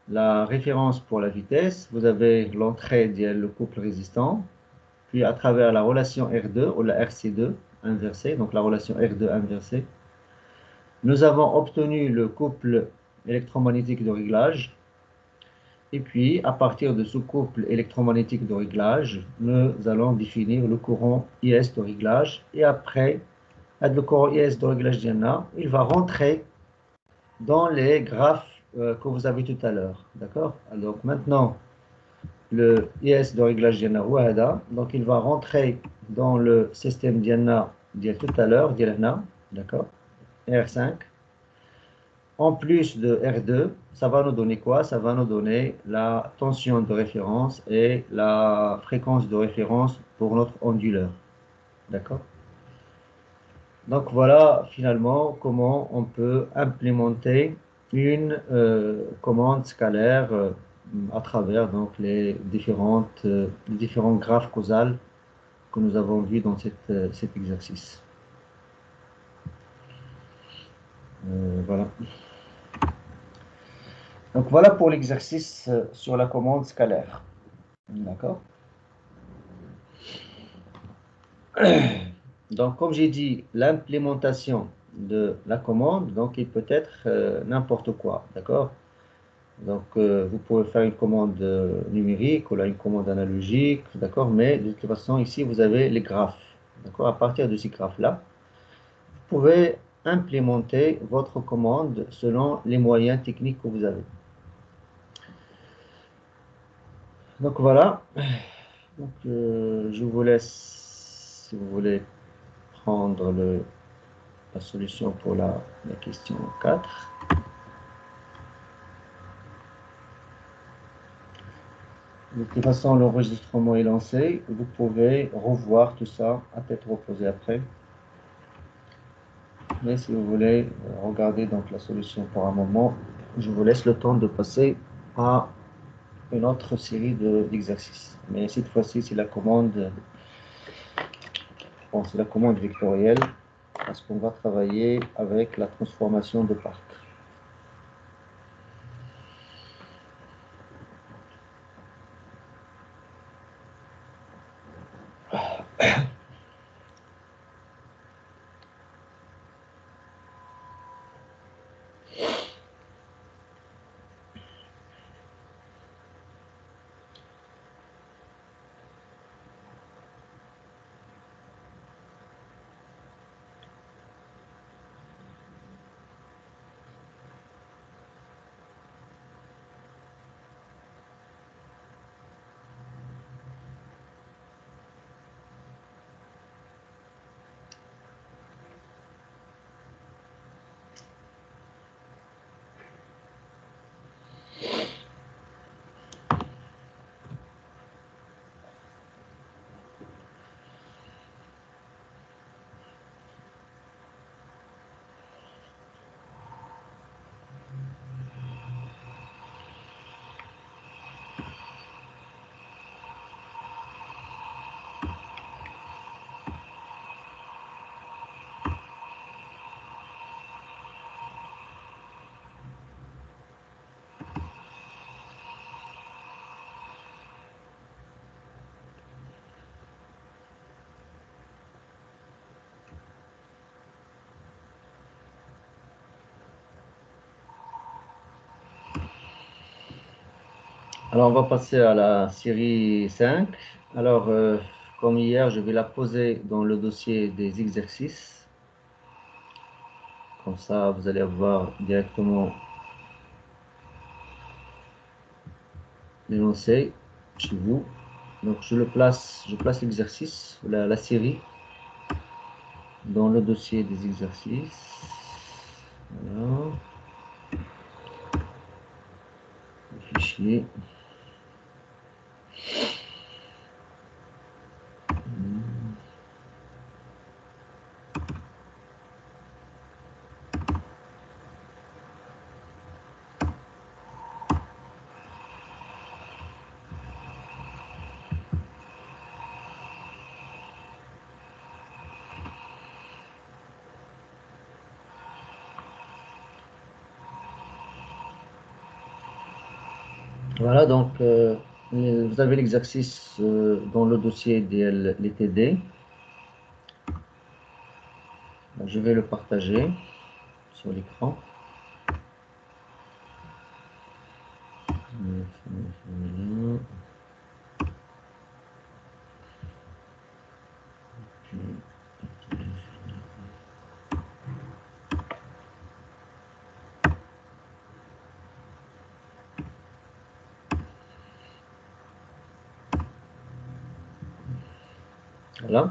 la référence pour la vitesse, vous avez l'entrée le couple résistant, puis à travers la relation R2 ou la RC2 inversée, donc la relation R2 inversée, nous avons obtenu le couple électromagnétique de réglage. Et puis, à partir de ce couple électromagnétique de réglage, nous allons définir le courant IS de réglage. Et après, avec le courant IS de réglage d'IANA, il va rentrer dans les graphes que vous avez tout à l'heure. D'accord? Alors maintenant, le IS de réglage d'IANA Wahada, donc il va rentrer dans le système d'IANA d'il tout à l'heure, d'IANA, d'accord? R5. En plus de R2, ça va nous donner quoi? Ça va nous donner la tension de référence et la fréquence de référence pour notre onduleur. D'accord? Donc voilà finalement comment on peut implémenter une commande scalaire à travers donc, les différents graphes causales que nous avons vus dans cet exercice. Voilà. Donc voilà pour l'exercice sur la commande scalaire. D'accord? Donc, comme j'ai dit, l'implémentation de la commande, donc il peut être n'importe quoi, d'accord? Donc, vous pouvez faire une commande numérique ou là, une commande analogique, d'accord? Mais de toute façon, ici, vous avez les graphes, d'accord? À partir de ces graphes-là, vous pouvez implémenter votre commande selon les moyens techniques que vous avez. Donc, voilà. Donc, je vous laisse, si vous voulez, prendre la solution pour la question 4. De toute façon, l'enregistrement est lancé. Vous pouvez revoir tout ça à tête reposée après. Mais si vous voulez regarder donc la solution pour un moment, je vous laisse le temps de passer à une autre série d'exercices. Mais cette fois-ci, c'est la commande, bon, c'est la commande vectorielle parce qu'on va travailler avec la transformation de Park. Alors, on va passer à la série 5. Alors, comme hier, je vais la poser dans le dossier des exercices. Comme ça, vous allez avoir directement l'énoncé chez vous. Donc, je place l'exercice, la série, dans le dossier des exercices. Voilà. Le fichier. Voilà, donc vous avez l'exercice dans le dossier des LTD. Je vais le partager sur l'écran. Voilà.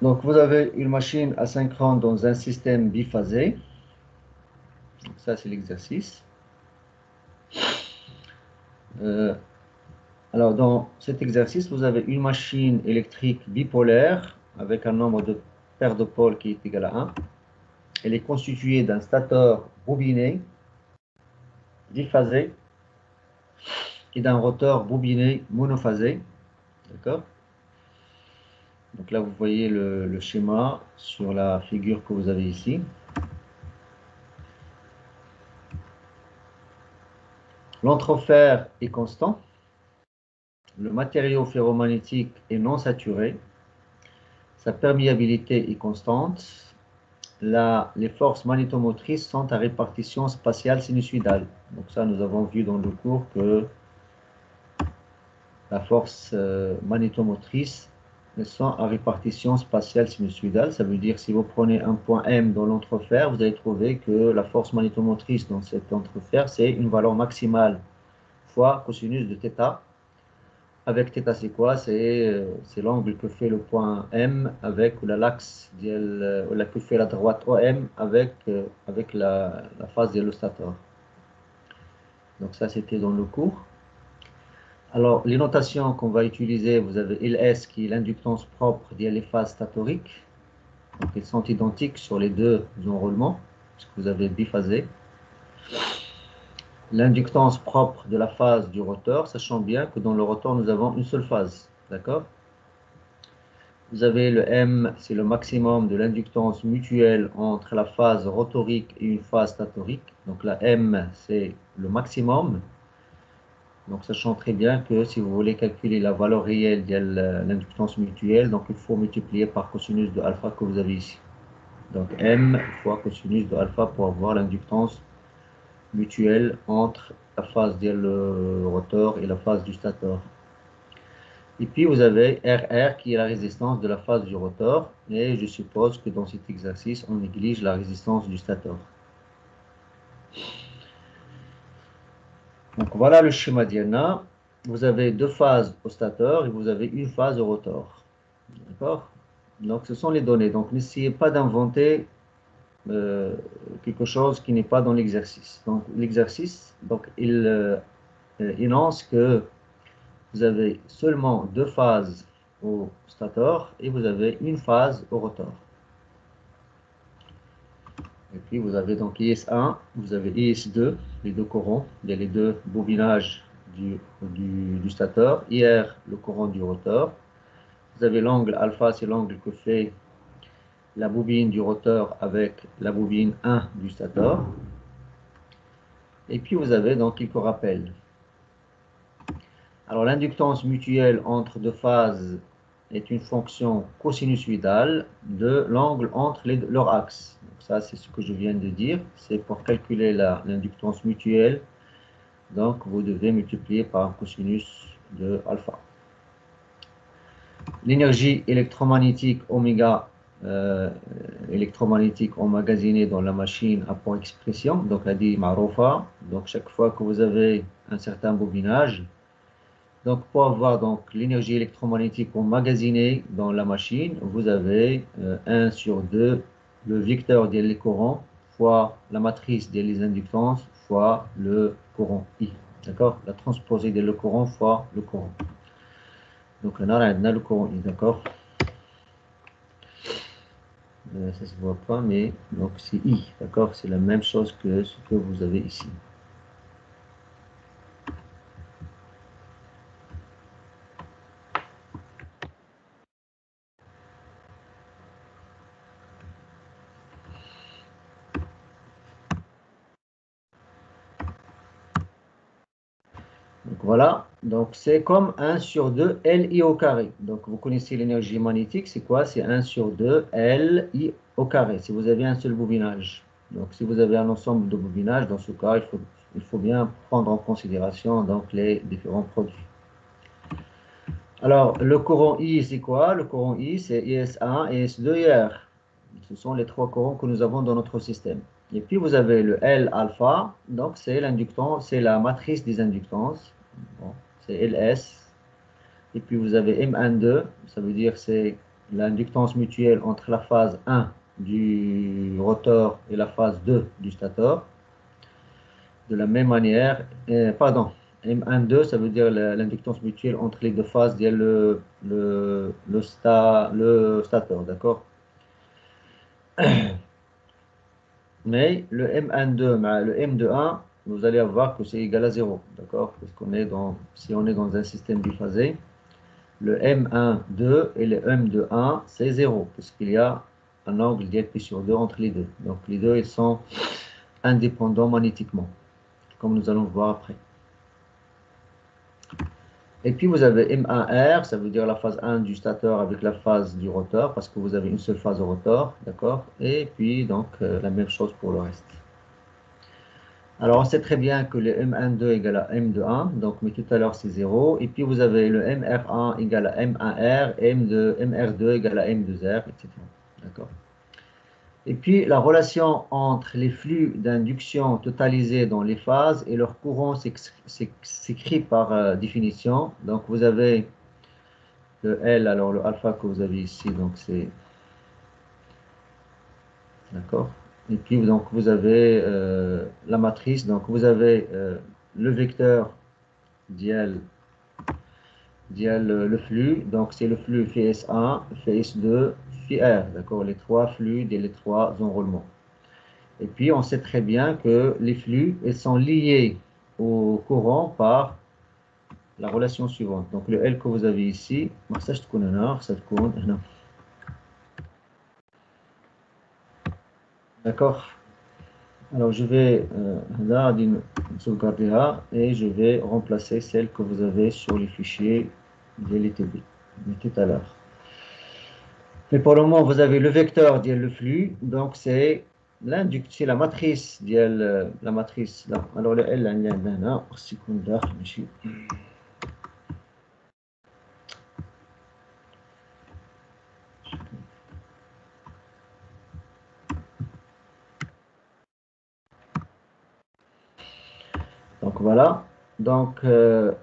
Donc, vous avez une machine asynchrone dans un système biphasé. Donc, ça, c'est l'exercice. Alors, dans cet exercice, vous avez une machine électrique bipolaire avec un nombre de paires de pôles qui est égal à 1. Elle est constituée d'un stateur bobiné, diphasé, et d'un rotor bobiné monophasé. D'accord? Donc là, vous voyez le schéma sur la figure que vous avez ici. L'entrefer est constant. Le matériau ferromagnétique est non saturé. Sa perméabilité est constante. Les forces magnétomotrices sont à répartition spatiale sinusoïdale. Donc ça, nous avons vu dans le cours que la force magnétomotrice, elles sont à répartition spatiale sinusoïdale. Ça veut dire si vous prenez un point M dans l'entrefer, vous allez trouver que la force magnétomotrice dans cet entrefer, c'est une valeur maximale fois cosinus de θ. Avec θ, c'est quoi? C'est l'angle que fait le point M avec l'axe que fait la droite OM avec la phase de l'ostator. Donc ça, c'était dans le cours. Alors, les notations qu'on va utiliser, vous avez LS qui est l'inductance propre des phases statoriques. Donc, ils sont identiques sur les deux enroulements, puisque vous avez biphasé. L'inductance propre de la phase du rotor, sachant bien que dans le rotor, nous avons une seule phase. D'accord? Vous avez le M, c'est le maximum de l'inductance mutuelle entre la phase rotorique et une phase statorique. Donc la M, c'est le maximum. Donc sachant très bien que si vous voulez calculer la valeur réelle de l'inductance mutuelle, donc il faut multiplier par cosinus de alpha que vous avez ici. Donc M fois cosinus de alpha pour avoir l'inductance mutuelle entre la phase du rotor et la phase du stator. Et puis vous avez RR qui est la résistance de la phase du rotor. Et je suppose que dans cet exercice, on néglige la résistance du stator. Donc voilà le schéma d'IANA. Vous avez deux phases au stator et vous avez une phase au rotor. D'accord? Donc ce sont les données. Donc n'essayez pas d'inventer quelque chose qui n'est pas dans l'exercice. Donc l'exercice, il énonce que vous avez seulement deux phases au stator et vous avez une phase au rotor. Et puis vous avez donc IS1, vous avez IS2, les deux courants, il y a les deux bobinages du stator, IR, le courant du rotor. Vous avez l'angle alpha, c'est l'angle que fait la bobine du rotor avec la bobine 1 du stator. Et puis vous avez donc quelques rappels. Alors l'inductance mutuelle entre deux phases est une fonction cosinusoïdale de l'angle entre leurs axes. ça, c'est ce que je viens de dire. C'est pour calculer l'inductance mutuelle. Donc, vous devez multiplier par un cosinus de alpha. L'énergie électromagnétique oméga électromagnétique emmagasinée dans la machine a pour expression, donc elle dit maroufa. Donc, chaque fois que vous avez un certain bobinage, donc pour avoir l'énergie électromagnétique emmagasinée dans la machine, vous avez 1 sur 2 le vecteur des courants fois la matrice des inductances fois le courant I. D'accord? La transposée des courant fois le courant. Donc là, on a le courant I. D'accord? Ça ne se voit pas, mais donc c'est I. D'accord? C'est la même chose que ce que vous avez ici. Donc voilà, donc c'est comme 1 sur 2 Li au carré. Donc vous connaissez l'énergie magnétique, c'est quoi? C'est 1 sur 2 Li au carré, si vous avez un seul bobinage. Donc si vous avez un ensemble de bobinages, dans ce cas, il faut bien prendre en considération donc, les différents produits. Alors, le courant I, c'est quoi? Le courant I, c'est IS1, IS2, IR. Ce sont les trois courants que nous avons dans notre système. Et puis, vous avez le L alpha, donc c'est l'inductance, c'est la matrice des inductances. Bon, c'est LS. Et puis, vous avez M12, ça veut dire c'est l'inductance mutuelle entre la phase 1 du rotor et la phase 2 du stator. De la même manière, pardon, M12, ça veut dire l'inductance mutuelle entre les deux phases, il y a le stator, d'accord? Mais le M12, le M21, vous allez voir que c'est égal à 0, d'accord? Parce qu'on est si on est dans un système biphasé, le M12 et le M21, c'est 0, puisqu'il y a un angle pi sur 2 entre les deux. Donc les deux, ils sont indépendants magnétiquement, comme nous allons voir après. Et puis vous avez M1R, ça veut dire la phase 1 du stateur avec la phase du rotor, parce que vous avez une seule phase au rotor, d'accord? Et puis donc la même chose pour le reste. Alors on sait très bien que le M12 égale à M21, donc mais tout à l'heure c'est 0. Et puis vous avez le MR1 égale à M1R, MR2 égale à M2R, etc. D'accord? Et puis, la relation entre les flux d'induction totalisés dans les phases et leur courant s'écrit par définition. Donc, vous avez le L, alors le alpha que vous avez ici, donc c'est... D'accord? Et puis, donc, vous avez la matrice. Donc, vous avez le vecteur dial le flux. Donc, c'est le flux phi S1, phi S2, phi R. D'accord? Les trois flux et les trois enroulements. Et puis, on sait très bien que les flux ils sont liés au courant par la relation suivante. Donc, le L que vous avez ici, d'accord? Alors, je vais là, sauvegarder là et je vais remplacer celle que vous avez sur les fichiers de l'ETB de tout à l'heure. Mais pour le moment, vous avez le vecteur le flux, donc c'est la matrice la matrice là. Alors le L عندنا سيكون داخل ماشي. Donc voilà. Donc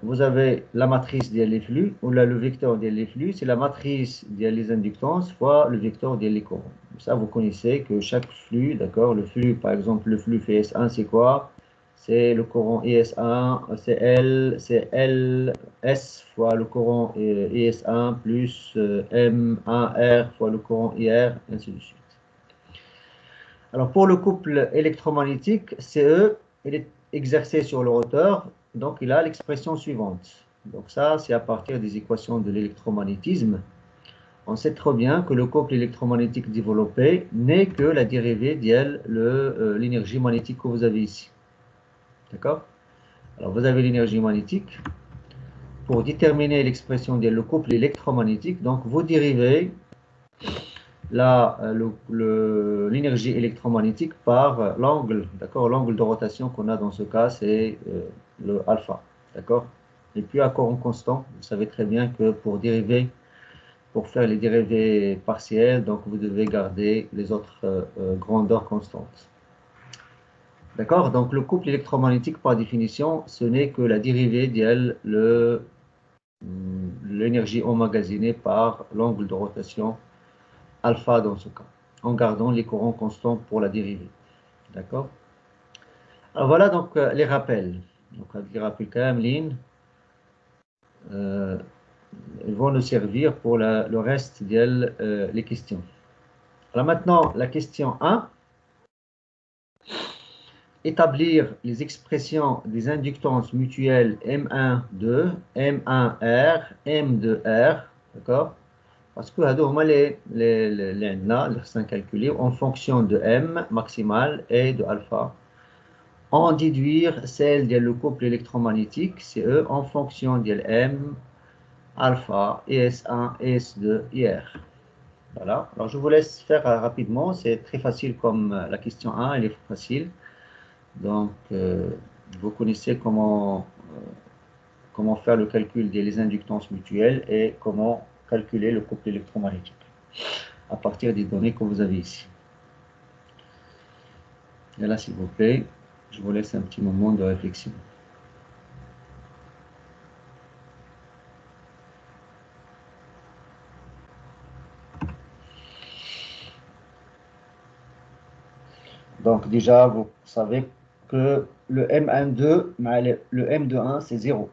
vous avez la matrice des flux ou là, le vecteur des flux, c'est la matrice des inductances fois le vecteur des courants. Ça vous connaissez que chaque flux, d'accord, le flux par exemple le flux FS1 c'est quoi? C'est le courant IS1, c'est LS fois le courant IS1 plus M1R fois le courant IR, ainsi de suite. Alors pour le couple électromagnétique, CE, il est exercé sur le rotor, donc il a l'expression suivante. Donc ça, c'est à partir des équations de l'électromagnétisme. On sait trop bien que le couple électromagnétique développé n'est que la dérivée de l'énergie magnétique que vous avez ici. D'accord? Alors vous avez l'énergie magnétique. Pour déterminer l'expression du couple électromagnétique, donc vous dérivez l'énergie électromagnétique par l'angle, d'accord? L'angle de rotation qu'on a dans ce cas, c'est le alpha, d'accord? Et puis à courant constant, vous savez très bien que pour faire les dérivés partiels, donc vous devez garder les autres grandeurs constantes. D'accord? Donc le couple électromagnétique, par définition, ce n'est que la dérivée de l'énergie emmagasinée par l'angle de rotation alpha dans ce cas, en gardant les courants constants pour la dérivée. D'accord? Alors voilà donc les rappels. Donc les rappels كاملين ils vont nous servir pour le reste des questions. Alors maintenant, la question 1. Établir les expressions des inductances mutuelles M1,2, M1R, M2R, d'accord? Parce que les sont calculés en fonction de M maximal et de alpha. En déduire celle du couple électromagnétique, CE, en fonction de M, alpha, ES1, ES2, IR. Voilà. Alors je vous laisse faire rapidement. C'est très facile comme la question 1, elle est facile. Donc, vous connaissez comment faire le calcul des inductances mutuelles et comment calculer le couple électromagnétique à partir des données que vous avez ici. Et là, s'il vous plaît, je vous laisse un petit moment de réflexion. Donc déjà, vous savez que le M12, le M21, c'est 0.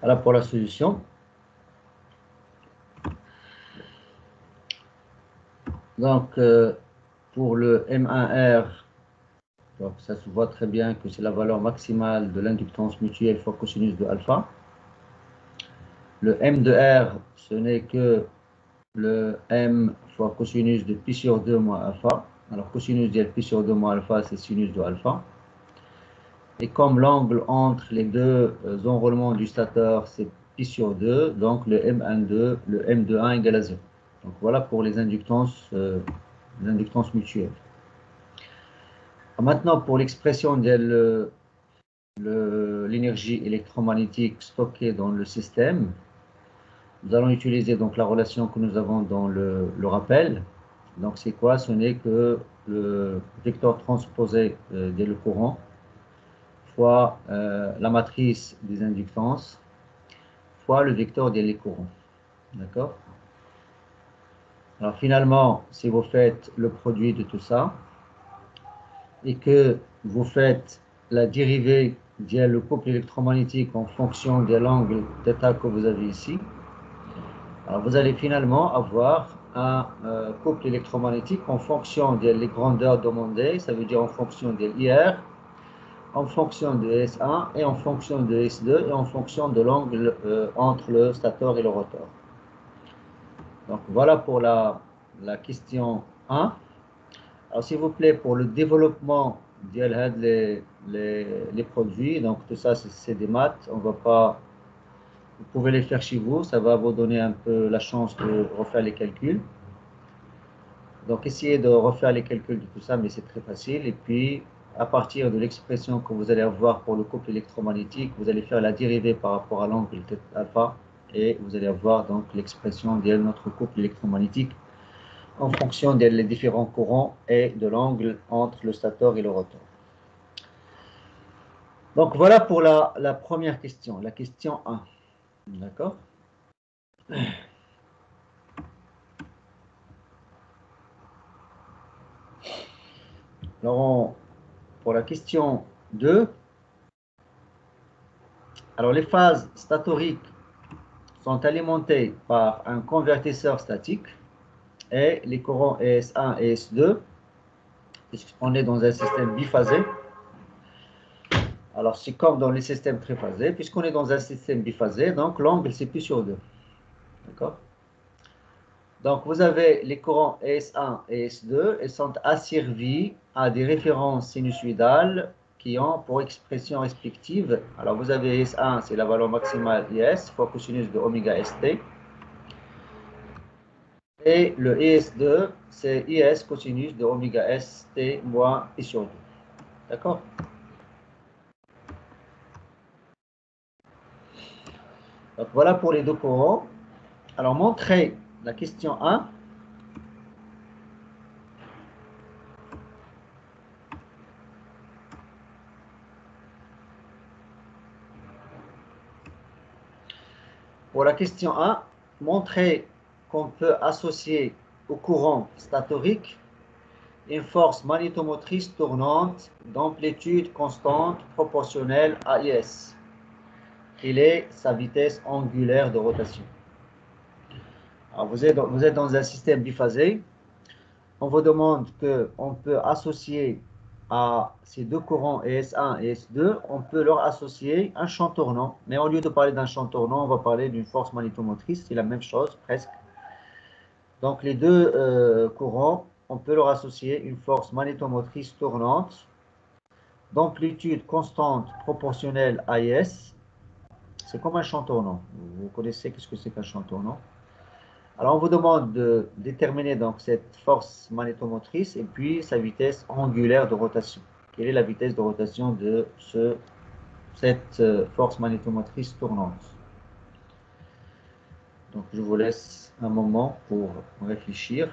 Voilà pour la solution. Donc, pour le M1R, donc ça se voit très bien que c'est la valeur maximale de l'inductance mutuelle fois cosinus de alpha. Le M de R, ce n'est que le M fois cosinus de pi sur 2 moins alpha. Alors, cosinus de pi sur 2 moins alpha, c'est sinus de alpha. Et comme l'angle entre les deux enroulements du stateur, c'est pi sur 2, donc le M1,2, le M21 égale à 0. Donc voilà pour les inductances mutuelles. Maintenant, pour l'expression de l'énergie électromagnétique stockée dans le système, nous allons utiliser donc la relation que nous avons dans le rappel. Donc c'est quoi? Ce n'est que le vecteur transposé dès le courant fois la matrice des inductances fois le vecteur des courants. D'accord? Alors finalement, si vous faites le produit de tout ça et que vous faites la dérivée le couple électromagnétique en fonction de l'angle θ que vous avez ici, alors vous allez finalement avoir un couple électromagnétique en fonction des grandeurs demandées, ça veut dire en fonction de l'IR, en fonction de S1 et en fonction de S2 et en fonction de l'angle entre le stateur et le rotor. Donc voilà pour la question 1. Alors s'il vous plaît, pour le développement les produits, donc tout ça c'est des maths, on va pas, vous pouvez les faire chez vous, ça va vous donner un peu la chance de refaire les calculs. Donc essayez de refaire les calculs de tout ça, mais c'est très facile. Et puis à partir de l'expression que vous allez avoir pour le couple électromagnétique, vous allez faire la dérivée par rapport à l'angle alpha et vous allez avoir donc l'expression de notre couple électromagnétique en fonction des différents courants et de l'angle entre le stateur et le rotor. Donc voilà pour la première question, la question 1. D'accord? Alors pour la question 2, alors les phases statoriques sont alimentées par un convertisseur statique et les courants ES1 et ES2, puisqu'on est dans un système biphasé. Alors c'est comme dans les systèmes triphasés, puisqu'on est dans un système biphasé, donc l'angle c'est pi sur 2. D'accord? Donc, vous avez les courants S1 et S2, ils sont asservis à des références sinusoïdales qui ont pour expression respective. Alors, vous avez S1, c'est la valeur maximale IS, fois cosinus de oméga ST. Et le IS2, c'est IS cosinus de oméga ST moins pi sur 2. D'accord? Donc, voilà pour les deux courants. Alors, montrez la question 1. Pour la question 1, montrez qu'on peut associer au courant statorique une force magnétomotrice tournante d'amplitude constante proportionnelle à IS. Il est sa vitesse angulaire de rotation. Alors vous êtes dans un système biphasé. On vous demande qu'on peut associer à ces deux courants ES1 et ES2, on peut leur associer un champ tournant. Mais au lieu de parler d'un champ tournant, on va parler d'une force magnétomotrice. C'est la même chose, presque. Donc les deux courants, on peut leur associer une force magnétomotrice tournante d'amplitude constante proportionnelle à IS. C'est comme un champ tournant. Vous connaissez qu'est-ce que c'est qu'un champ tournant? Alors on vous demande de déterminer donc cette force magnétomotrice et puis sa vitesse angulaire de rotation. Quelle est la vitesse de rotation de cette force magnétomotrice tournante? Donc je vous laisse un moment pour réfléchir.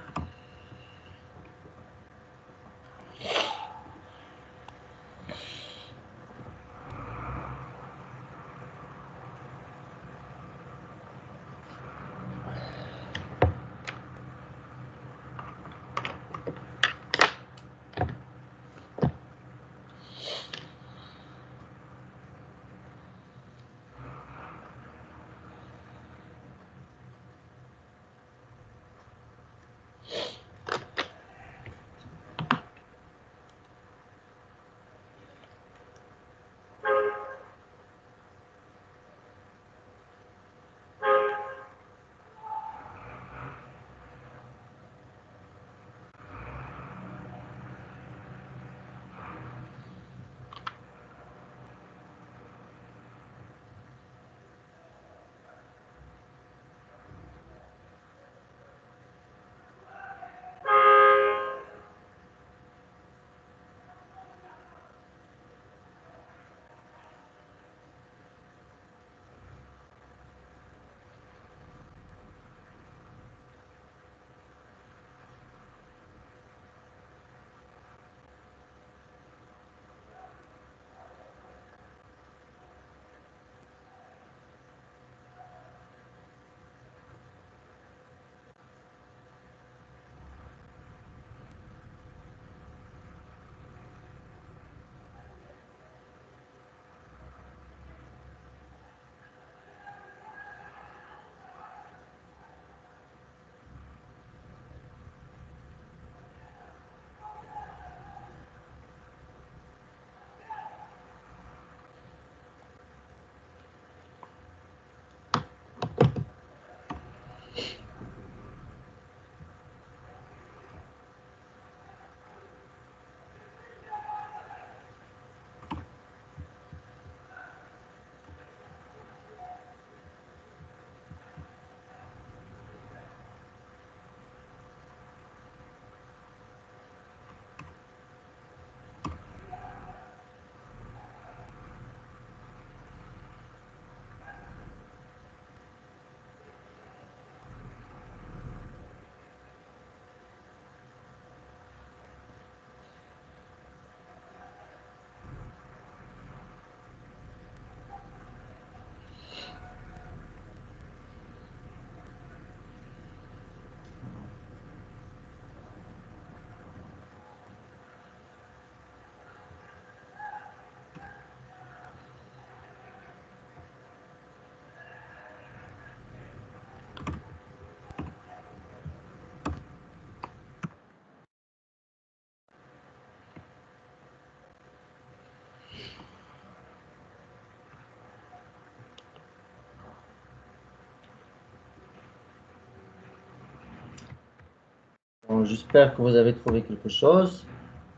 Alors, j'espère que vous avez trouvé quelque chose.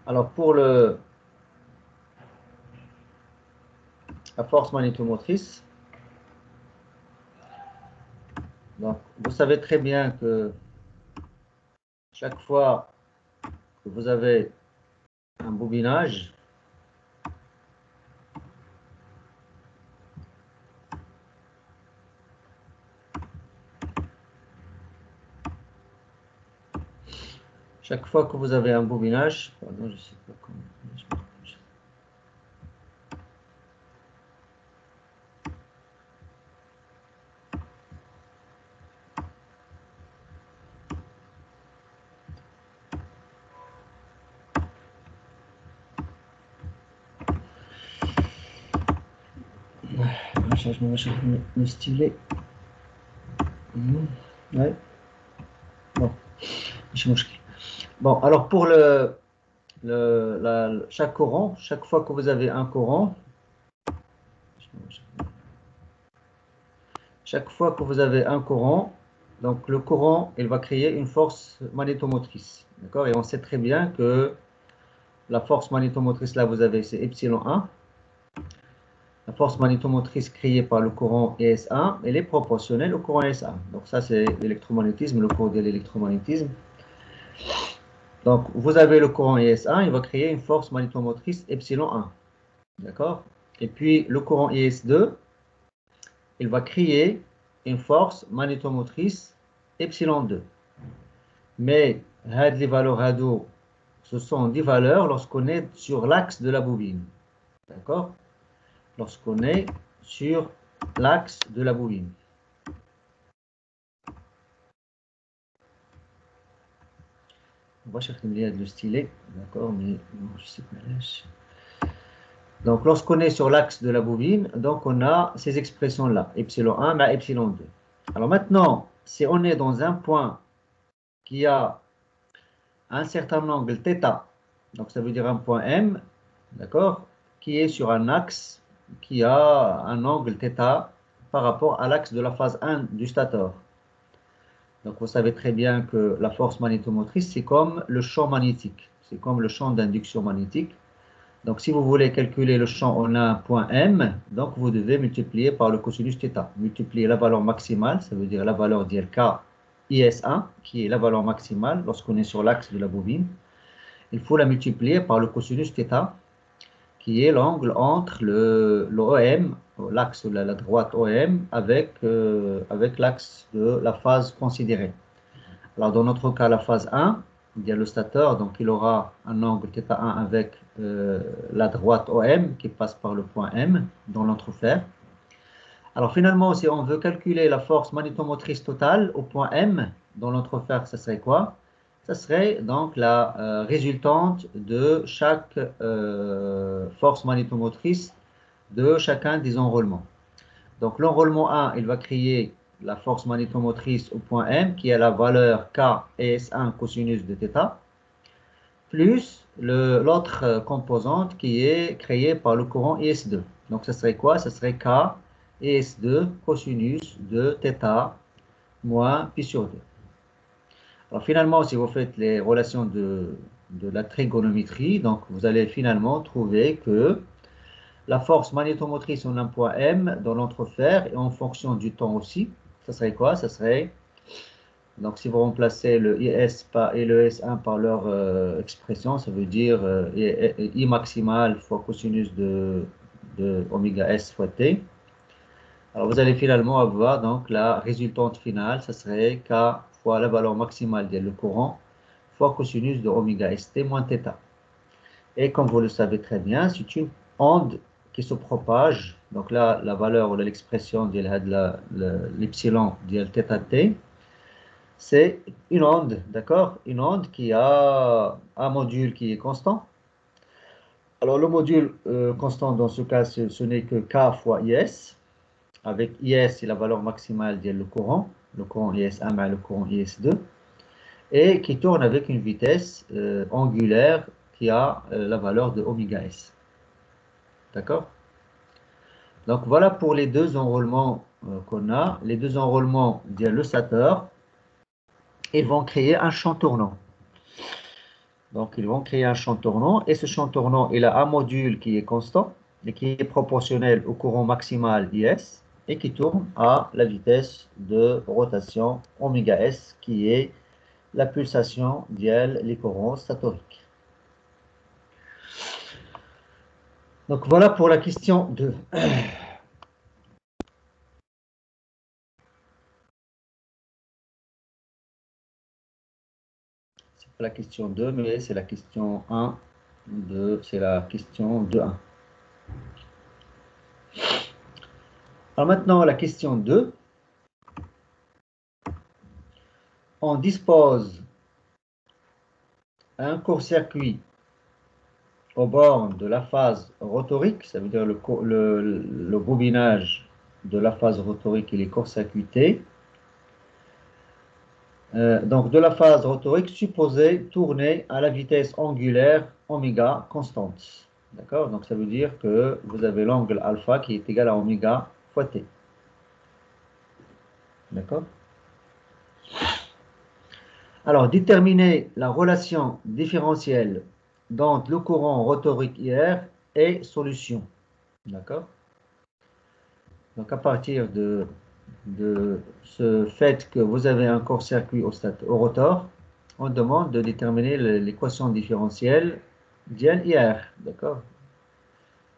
Alors, pour la force magnétomotrice, donc, vous savez très bien que chaque fois que vous avez un bobinage, pardon, je sais pas comment, je me cherche le stylet. Ouais. Bon, bon, alors pour chaque courant, chaque fois que vous avez un courant, donc le courant, il va créer une force magnétomotrice. D'accord? Et on sait très bien que la force magnétomotrice, là, vous avez, c'est epsilon 1. La force magnétomotrice créée par le courant ES1, elle est proportionnelle au courant ES1. Donc ça, c'est l'électromagnétisme, le cours de l'électromagnétisme. Donc, vous avez le courant ES1, il va créer une force magnétomotrice epsilon 1. D'accord? Et puis, le courant ES2, il va créer une force magnétomotrice epsilon 2. Mais, les valeurs ce sont des valeurs lorsqu'on est sur l'axe de la bobine. D'accord? Lorsqu'on est sur l'axe de la bobine. On va chercher le stylet, d'accord, mais non, je sais pas. Donc, lorsqu'on est sur l'axe de la bobine, donc on a ces expressions-là, epsilon 1 à epsilon 2. Alors maintenant, si on est dans un point qui a un certain angle θ, donc ça veut dire un point M, d'accord, qui est sur un axe qui a un angle θ par rapport à l'axe de la phase 1 du stator. Donc vous savez très bien que la force magnétomotrice, c'est comme le champ magnétique, c'est comme le champ d'induction magnétique. Donc si vous voulez calculer le champ en un point M, donc vous devez multiplier par le cosinus θ. Multiplier la valeur maximale, ça veut dire la valeur d'ILK IS1, qui est la valeur maximale lorsqu'on est sur l'axe de la bobine. Il faut la multiplier par le cosinus θ, qui est l'angle entre l'OM, l'axe de la droite OM, avec l'axe de la phase considérée. Alors, dans notre cas, la phase 1, il y a le stateur, donc il aura un angle θ1 avec la droite OM qui passe par le point M dans l'entrefer. Alors, finalement, si on veut calculer la force magnétomotrice totale au point M dans l'entrefer, ça serait quoi? Ça serait donc la résultante de chaque force magnétomotrice de chacun des enroulements. Donc, l'enroulement 1, il va créer la force magnétomotrice au point M, qui est la valeur K ES1 cosinus de θ, plus l'autre composante qui est créée par le courant ES2. Donc, ça serait quoi? Ça serait K ES2 cosinus de θ moins pi sur 2. Alors, finalement, si vous faites les relations de la trigonométrie, donc vous allez finalement trouver que la force magnétomotrice en un point M dans l'entrefer et en fonction du temps aussi, ça serait quoi? Ça serait, donc si vous remplacez le IS et le S1 par leur expression, ça veut dire I maximal fois cosinus de oméga S fois T. Alors vous allez finalement avoir donc la résultante finale, ça serait K fois la valeur maximale de le courant fois cosinus de oméga ST moins θ. Et comme vous le savez très bien, c'est une onde qui se propage. Donc là, la valeur ou l'expression de l'epsilon de θt, c'est une onde, d'accord? Une onde qui a un module qui est constant. Alors le module constant dans ce cas, ce n'est que K fois IS. Avec IS, c'est la valeur maximale de le courant IS1 mais le courant IS2. Et qui tourne avec une vitesse angulaire qui a la valeur de oméga S. D'accord? Donc voilà pour les deux enroulements qu'on a. Les deux enroulements, le stateur, ils vont créer un champ tournant. Donc, ils vont créer un champ tournant et ce champ tournant, il a un module qui est constant et qui est proportionnel au courant maximal IS et qui tourne à la vitesse de rotation oméga S qui est la pulsation dièle les courants statoriques. Donc, voilà pour la question 2. C'est pas la question 2, mais c'est la question 1. C'est la question 2.1. Alors maintenant, la question 2. On dispose un court-circuit aux bornes de la phase rotorique, ça veut dire le bobinage de la phase rotorique, il est court-circuité. Donc de la phase rotorique supposée tourner à la vitesse angulaire oméga constante. D'accord? Donc ça veut dire que vous avez l'angle alpha qui est égal à oméga fois t. D'accord? Alors, déterminer la relation différentielle dans le courant rotorique IR et solution. D'accord? Donc, à partir de ce fait que vous avez un court-circuit au rotor, on demande de déterminer l'équation différentielle d'IR. D'accord?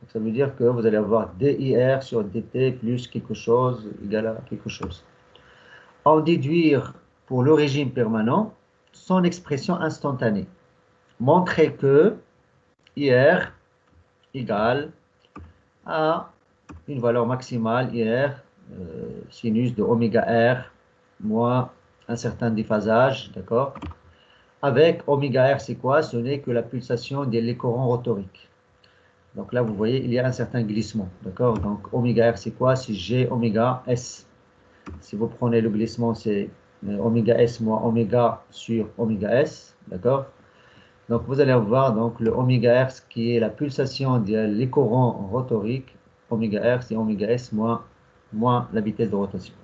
Donc, ça veut dire que vous allez avoir DIR sur DT plus quelque chose égal à quelque chose. En déduire pour le régime permanent son expression instantanée. Montrer que IR égale à une valeur maximale IR sinus de oméga R moins un certain déphasage, d'accord? Avec oméga R, c'est quoi? Ce n'est que la pulsation des courants rotoriques. Donc là, vous voyez, il y a un certain glissement, d'accord? Donc oméga R, c'est quoi? C'est G oméga S. Si vous prenez le glissement, c'est oméga S moins oméga sur oméga S, d'accord? Donc vous allez avoir donc, le oméga R qui est la pulsation des courants rotoriques. Oméga R, c'est oméga S moins la vitesse de rotation.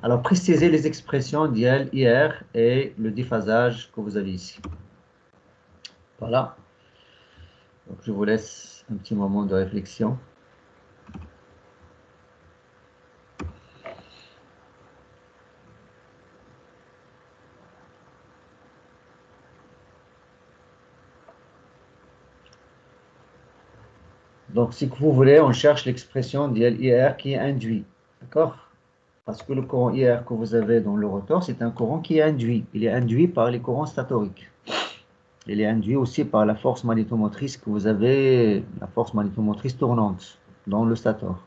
Alors précisez les expressions d'IL, IR et le déphasage que vous avez ici. Voilà. Donc je vous laisse un petit moment de réflexion. Donc, si vous voulez, on cherche l'expression d'IR qui est induit. D'accord? Parce que le courant IR que vous avez dans le rotor, c'est un courant qui est induit. Il est induit par les courants statoriques. Il est induit aussi par la force magnétomotrice que vous avez, la force magnétomotrice tournante dans le stator.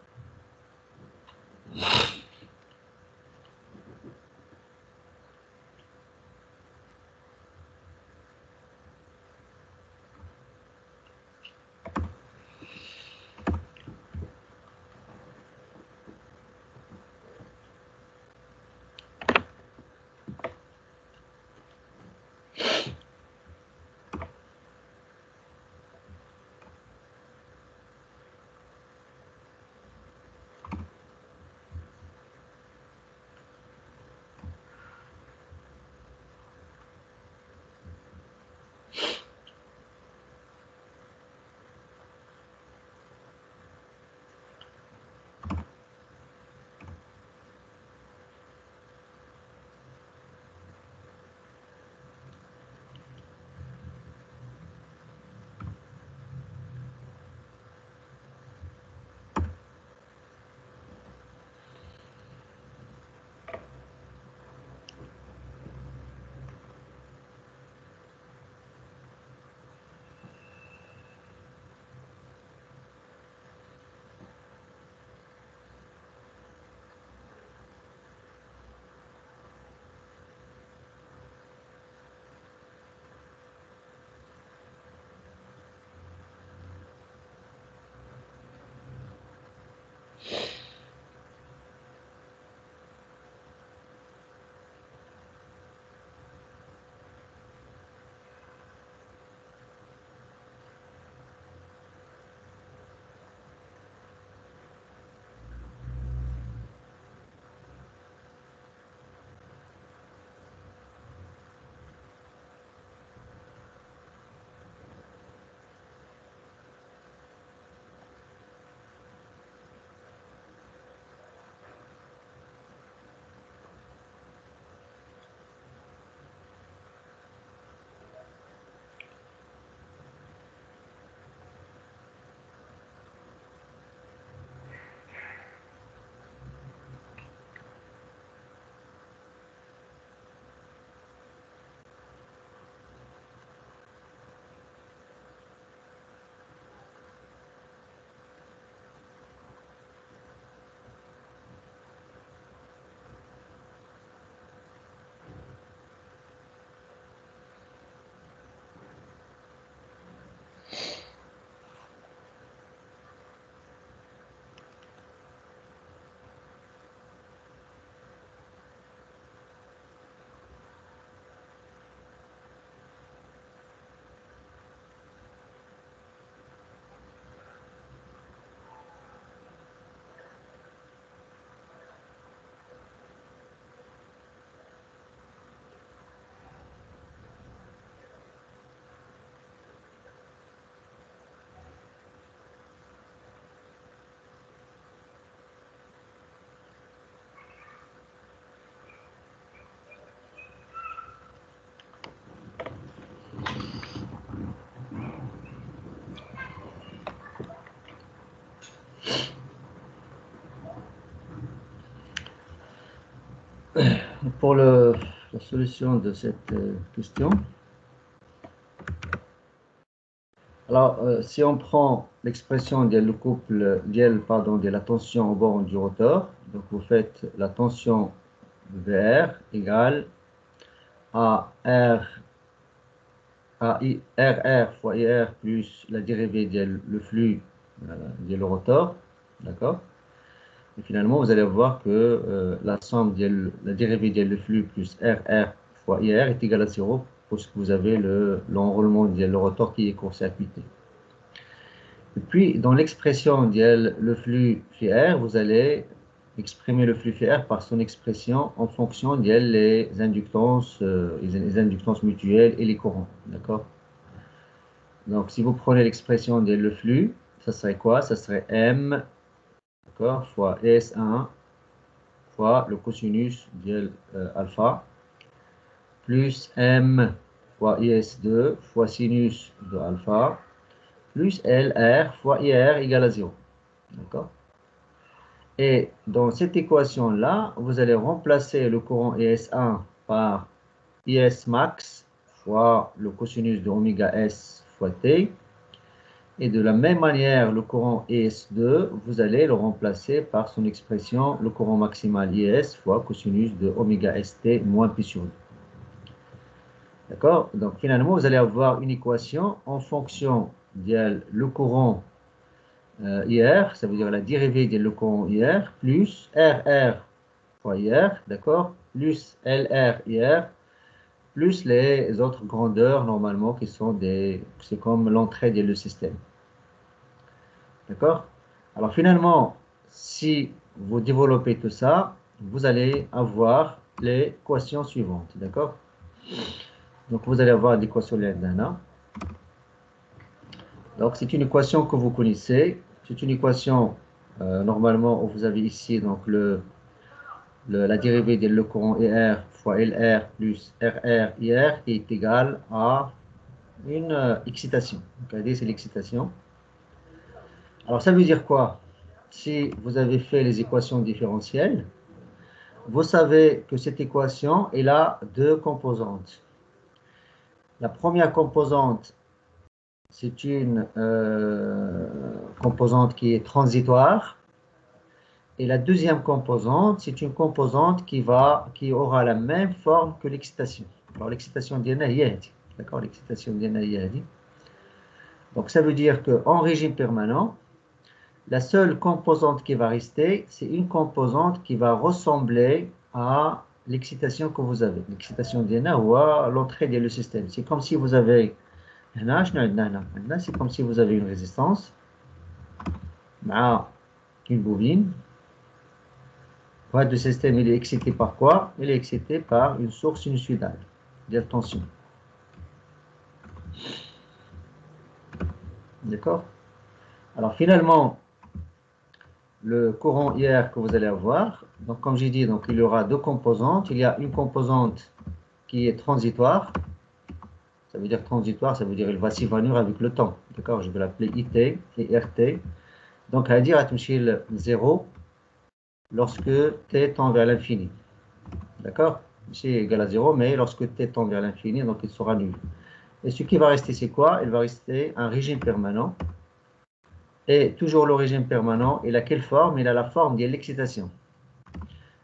pour la solution de cette question, alors si on prend l'expression de le couple de la tension au bord du rotor, donc vous faites la tension VR égale à RR fois IR plus la dérivée de le flux de le rotor, d'accord? Et finalement, vous allez voir que la somme de la dérivée de le flux plus RR fois IR est égale à 0 puisque vous avez l'enroulement de le rotor qui est court-circuité. Et puis, dans l'expression de le flux phi R, vous allez exprimer le flux phi R par son expression en fonction des inductances, les inductances mutuelles et les courants, d'accord? Donc, si vous prenez l'expression de le flux, ça serait quoi? Ça serait M, d'accord, fois ES1 fois le cosinus de alpha, plus M fois IS2 fois sinus de alpha, plus LR fois IR égale à 0. D'accord? Et dans cette équation-là, vous allez remplacer le courant IS1 par IS max fois le cosinus de oméga S fois T. Et de la même manière, le courant IS2, vous allez le remplacer par son expression, le courant maximal IS fois cosinus de oméga ST moins pi sur 2. D'accord? Donc finalement, vous allez avoir une équation en fonction de le courant IR, ça veut dire la dérivée de le courant IR, plus RR fois IR, d'accord? Plus LR IR, plus les autres grandeurs normalement qui sont c'est comme l'entrée de le système. D'accord? Alors finalement, si vous développez tout ça, vous allez avoir l'équation suivante. D'accord? Donc vous allez avoir l'équation Lenzana. Donc c'est une équation que vous connaissez. C'est une équation normalement où vous avez ici donc la dérivée de le courant IR fois LR plus RR IR qui est égale à une excitation. Donc regardez, c'est l'excitation. Alors ça veut dire quoi? Si vous avez fait les équations différentielles, vous savez que cette équation elle a deux composantes. La première composante, c'est une composante qui est transitoire. Et la deuxième composante, c'est une composante qui aura la même forme que l'excitation. Alors l'excitation d'INA est, d'accord, l'excitation d'INA est. Donc ça veut dire qu'en régime permanent, la seule composante qui va rester, c'est une composante qui va ressembler à l'excitation que vous avez. L'excitation d'INA ou à l'entrée du système. C'est comme si vous avez, c'est comme si vous avez une résistance, une bobine. Le système il est excité par quoi? Il est excité par une source sinusoïdale de tension. D'accord? Alors finalement, le courant IR que vous allez avoir, donc comme j'ai dit, donc, il y aura deux composantes. Il y a une composante qui est transitoire. Ça veut dire transitoire, ça veut dire qu'il va s'évanouir avec le temps. D'accord? Je vais l'appeler IT et RT. Donc, à dire à 0 lorsque t tend vers l'infini. D'accord? Ici égal à 0, mais lorsque t tend vers l'infini, donc il sera nul. Et ce qui va rester, c'est quoi? Il va rester un régime permanent. Et toujours le régime permanent, il a quelle forme? Il a la forme de l'excitation.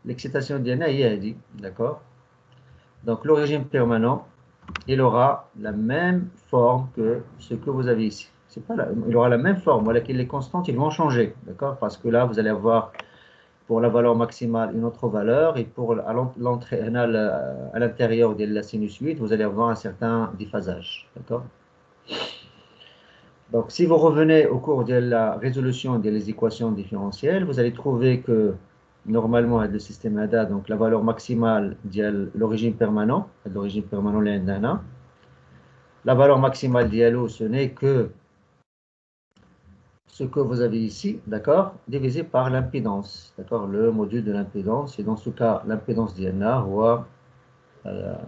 L'excitation d'INA, il a dit, d'accord? Donc le régime permanent, il aura la même forme que ce que vous avez ici. Il aura la même forme, voilà que les constantes, ils vont changer, d'accord? Parce que là, vous allez avoir pour la valeur maximale une autre valeur, et pour l'entrée à l'intérieur de la sinusoïde, vous allez avoir un certain déphasage, d'accord? Donc, si vous revenez au cours de la résolution des équations différentielles, vous allez trouver que normalement, le système ADA, donc la valeur maximale de l'origine permanente, l'indana, la valeur maximale d'ILO, ce n'est que ce que vous avez ici, d'accord, divisé par l'impédance, d'accord, le module de l'impédance, et dans ce cas, l'impédance d'INA, ou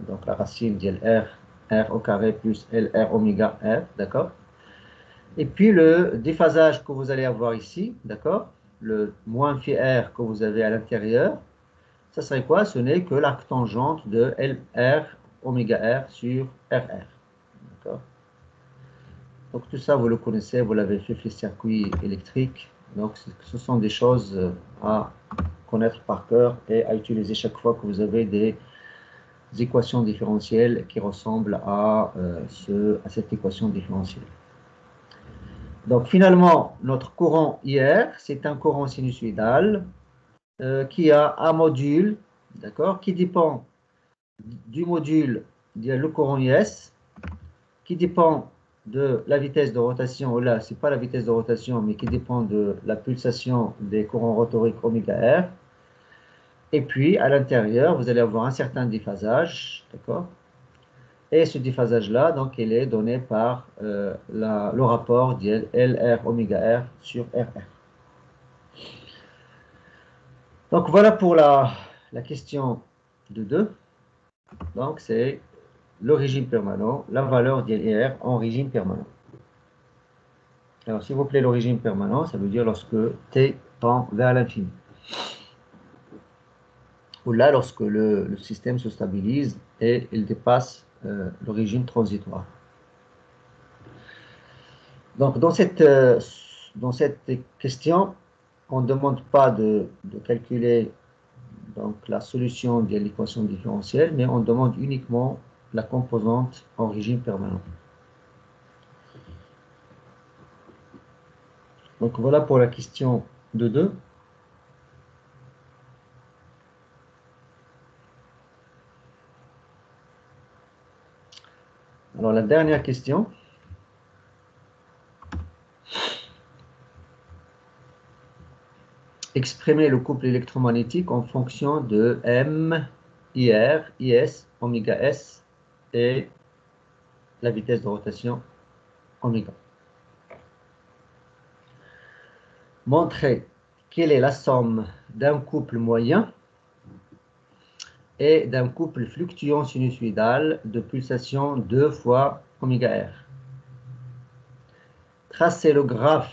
donc la racine de R au carré plus LR oméga R, d'accord. Et puis le déphasage que vous allez avoir ici, d'accord, le moins phi R que vous avez à l'intérieur, ça serait quoi? Ce n'est que l'arc tangente de LR oméga R sur RR. D'accord? Donc tout ça, vous le connaissez, vous l'avez fait les circuits électriques. Donc ce sont des choses à connaître par cœur et à utiliser chaque fois que vous avez des équations différentielles qui ressemblent à cette équation différentielle. Donc finalement, notre courant IR, c'est un courant sinusoïdal qui a un module, d'accord, qui dépend du module, le courant IS, qui dépend de la vitesse de rotation, ou là, ce n'est pas la vitesse de rotation, mais qui dépend de la pulsation des courants rotoriques oméga R. Et puis, à l'intérieur, vous allez avoir un certain déphasage, d'accord? Et ce déphasage-là, donc, il est donné par le rapport LR oméga R sur RR. Donc, voilà pour la question de 2. Donc, c'est le régime permanent, la valeur d'IR en régime permanent. Alors, s'il vous plaît, le régime permanent, ça veut dire lorsque t tend vers l'infini. Ou là, lorsque le système se stabilise et il dépasse le régime transitoire. Donc, dans cette question, on ne demande pas de calculer donc, la solution de l'équation différentielle, mais on demande uniquement la composante en régime permanent. Donc, voilà pour la question de 2. Alors, la dernière question. Exprimer le couple électromagnétique en fonction de M, IR, IS, oméga S et la vitesse de rotation oméga. Montrer quelle est la somme d'un couple moyen et d'un couple fluctuant sinusoïdal de pulsation 2 fois oméga R. Tracer le graphe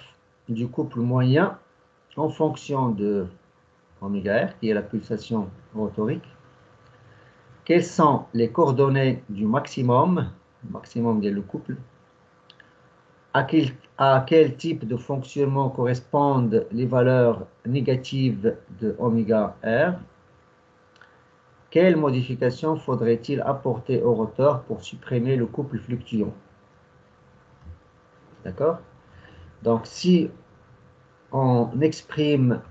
du couple moyen en fonction de oméga R, qui est la pulsation rotorique. Quelles sont les coordonnées du maximum est le couple, à quel type de fonctionnement correspondent les valeurs négatives de oméga R, quelle modification faudrait-il apporter au rotor pour supprimer le couple fluctuant? D'accord? Donc, si on exprime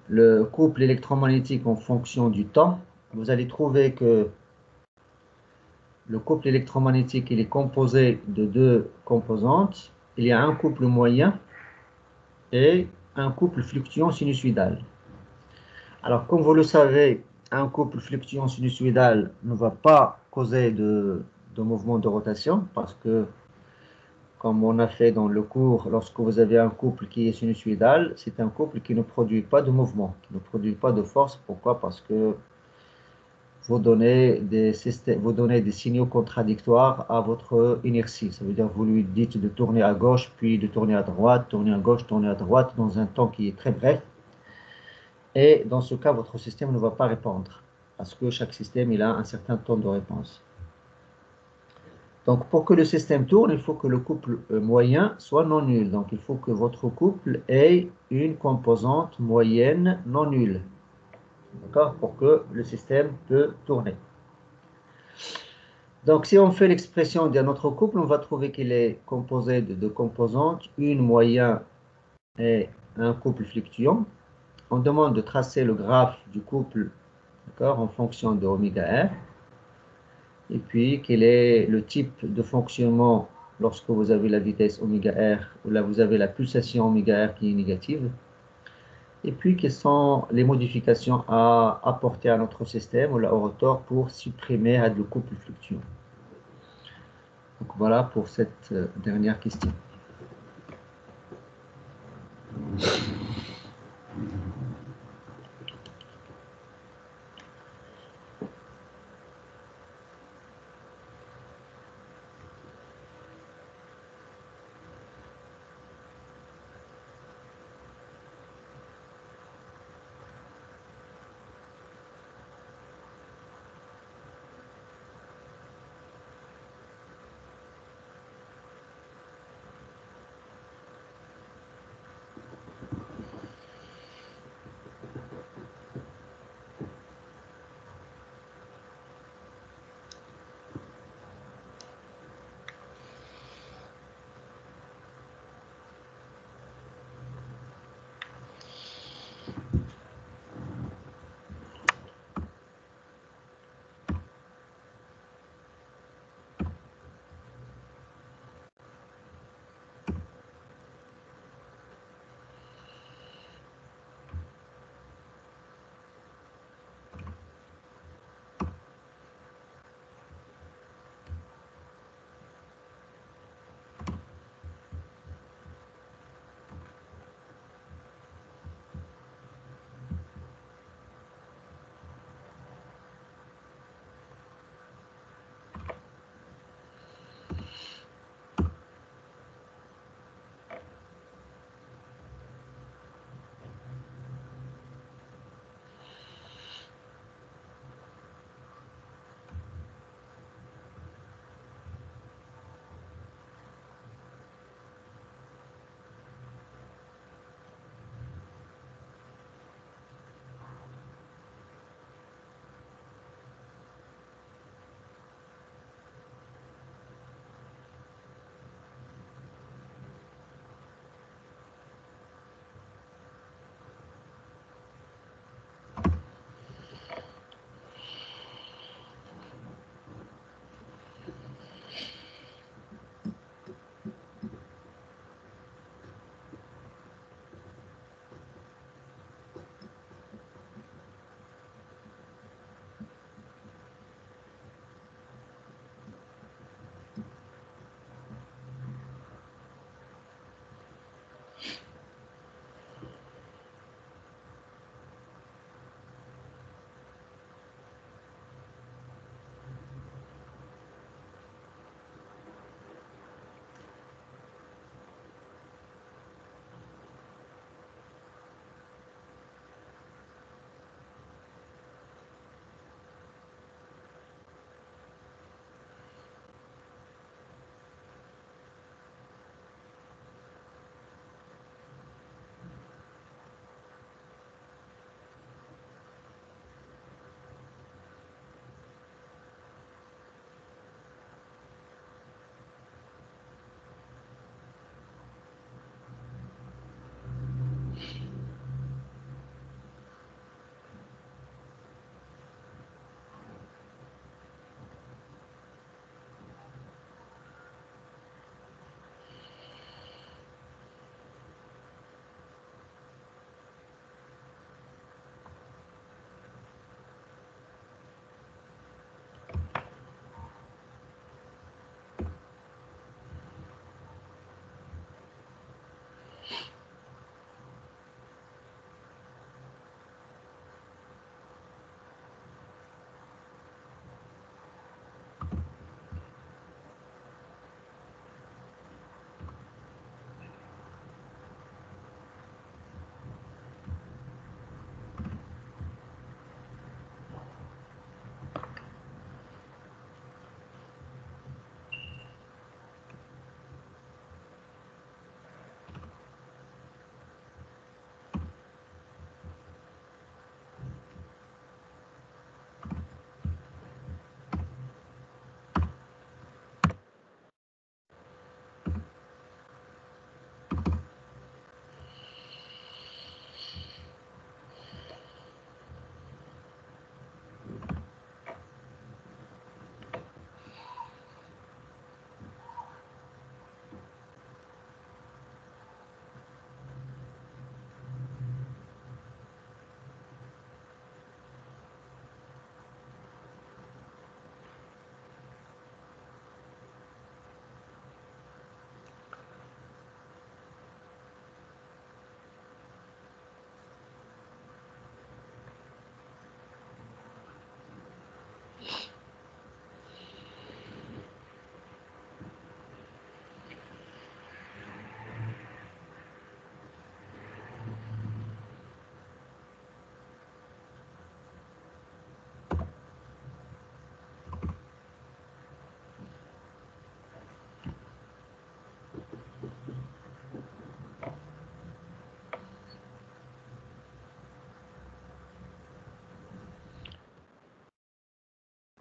le couple électromagnétique en fonction du temps, vous allez trouver que le couple électromagnétique il est composé de 2 composantes. Il y a un couple moyen et un couple fluctuant sinusoïdal. Alors, comme vous le savez, un couple fluctuant sinusoïdal ne va pas causer de mouvement de rotation parce que, comme on a fait dans le cours, lorsque vous avez un couple qui est sinusoïdal, c'est un couple qui ne produit pas de mouvement, qui ne produit pas de force. Pourquoi? Parce que vous donnez des signaux contradictoires à votre inertie. Ça veut dire que vous lui dites de tourner à gauche, puis de tourner à droite, tourner à gauche, tourner à droite, dans un temps qui est très bref. Et dans ce cas, votre système ne va pas répondre, parce que chaque système il a un certain temps de réponse. Donc, pour que le système tourne, il faut que le couple moyen soit non nul. Donc, il faut que votre couple ait une composante moyenne non nulle. D'accord? Pour que le système peut tourner. Donc, si on fait l'expression d'un autre couple, on va trouver qu'il est composé de 2 composantes, une moyenne et un couple fluctuant. On demande de tracer le graphe du couple, d'accord, en fonction de oméga R. Et puis, quel est le type de fonctionnement lorsque vous avez la vitesse oméga R, ou là vous avez la pulsation oméga R qui est négative. Et puis, quelles sont les modifications à apporter à notre système ou là au rotor pour supprimer le couple fluctuant. Donc voilà pour cette dernière question.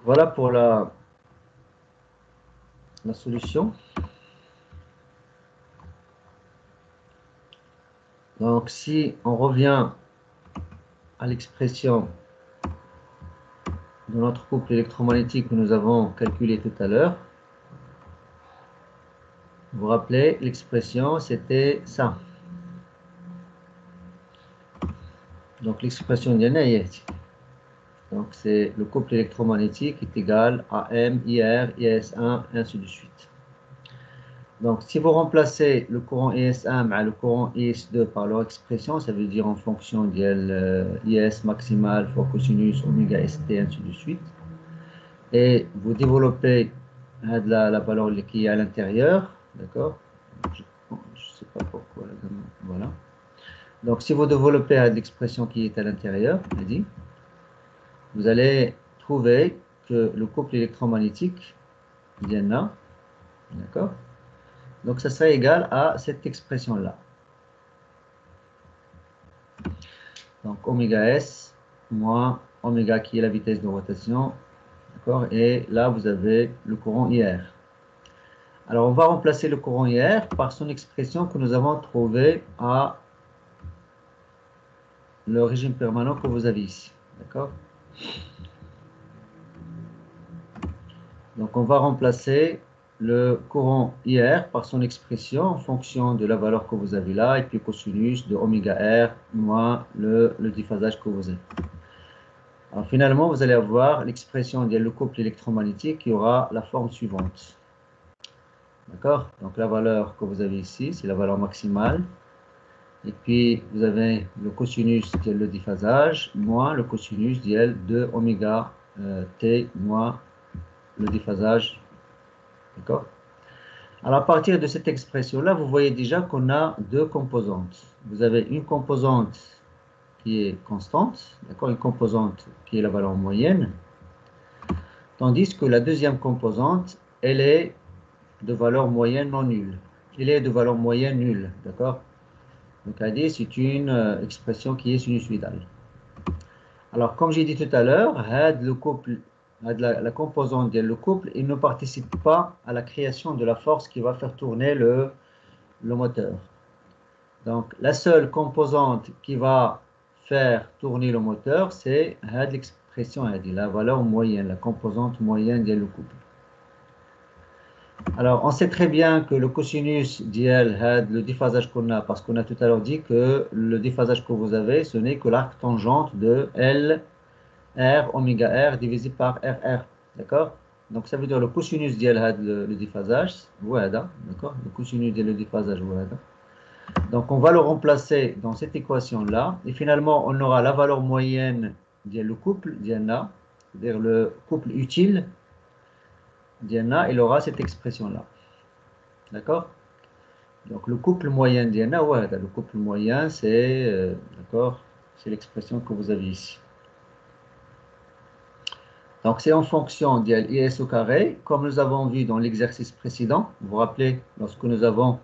Voilà pour la solution. Donc, si on revient à l'expression de notre couple électromagnétique que nous avons calculé tout à l'heure, vous vous rappelez, l'expression, c'était ça. Donc, l'expression d'Yanayet. Donc, c'est le couple électromagnétique est égal à M, IR, IS1, ainsi de suite. Donc, si vous remplacez le courant IS1 par le courant IS2 par leur expression, ça veut dire en fonction de IS maximal fois cosinus oméga ST, ainsi de suite. Et vous développez la valeur qui est à l'intérieur, d'accord? Je ne sais pas pourquoi. Voilà. Donc, si vous développez l'expression qui est à l'intérieur, vous allez trouver que le couple électromagnétique, Diana, d'accord? Donc, ça serait égal à cette expression-là. Donc, oméga S moins oméga qui est la vitesse de rotation, d'accord? Et là, vous avez le courant IR. Alors, on va remplacer le courant IR par son expression que nous avons trouvée à le régime permanent que vous avez ici, d'accord? Donc, on va remplacer le courant IR par son expression en fonction de la valeur que vous avez là, et puis cosinus de oméga R moins le déphasage que vous avez. Alors, finalement, vous allez avoir l'expression de le couple électromagnétique qui aura la forme suivante. D'accord? Donc, la valeur que vous avez ici, c'est la valeur maximale. Et puis, vous avez le cosinus de le déphasage moins le cosinus de oméga t moins le déphasage. D'accord? Alors, à partir de cette expression-là, vous voyez déjà qu'on a deux composantes. Vous avez une composante qui est constante, d'accord, une composante qui est la valeur moyenne, tandis que la deuxième composante, elle est de valeur moyenne non nulle. Elle est de valeur moyenne nulle, d'accord? Donc, c'est une expression qui est sinusoïdale. Alors, comme j'ai dit tout à l'heure, le couple, la composante le couple, il ne participe pas à la création de la force qui va faire tourner le moteur. Donc, la seule composante qui va faire tourner le moteur, c'est l'expression, la valeur moyenne, la composante moyenne du couple. Alors, on sait très bien que le cosinus le déphasage qu'on a, parce qu'on a tout à l'heure dit que le déphasage que vous avez, ce n'est que l'arc tangente de L, R, oméga R divisé par RR. D'accord? Donc, ça veut dire le cosinus le déphasage, voilà, d'accord? Le cosinus le déphasage, voilà. Donc, on va le remplacer dans cette équation-là. Et finalement, on aura la valeur moyenne le couple, Diana, c'est-à-dire le couple utile. Diana, il aura cette expression-là. D'accord? Donc, le couple moyen Diana, ouais, le couple moyen, c'est d'accord, c'est l'expression que vous avez ici. Donc, c'est en fonction d'IS au carré, comme nous avons vu dans l'exercice précédent. Vous vous rappelez, lorsque nous avons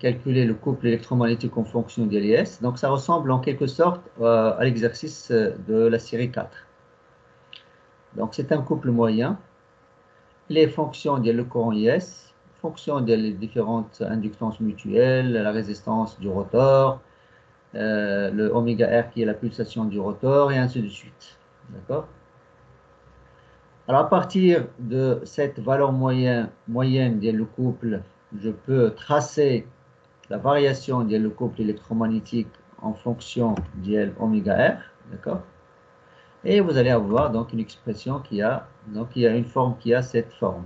calculé le couple électromagnétique en fonction de l'IS. Donc, ça ressemble en quelque sorte à l'exercice de la série 4. Donc, c'est un couple moyen. Les fonctions le courant IS, fonction des différentes inductances mutuelles, la résistance du rotor, le oméga R qui est la pulsation du rotor, et ainsi de suite. D'accord? Alors, à partir de cette valeur moyenne le couple, je peux tracer la variation le couple électromagnétique en fonction oméga R, d'accord? Et vous allez avoir donc une expression qui a une forme qui a cette forme.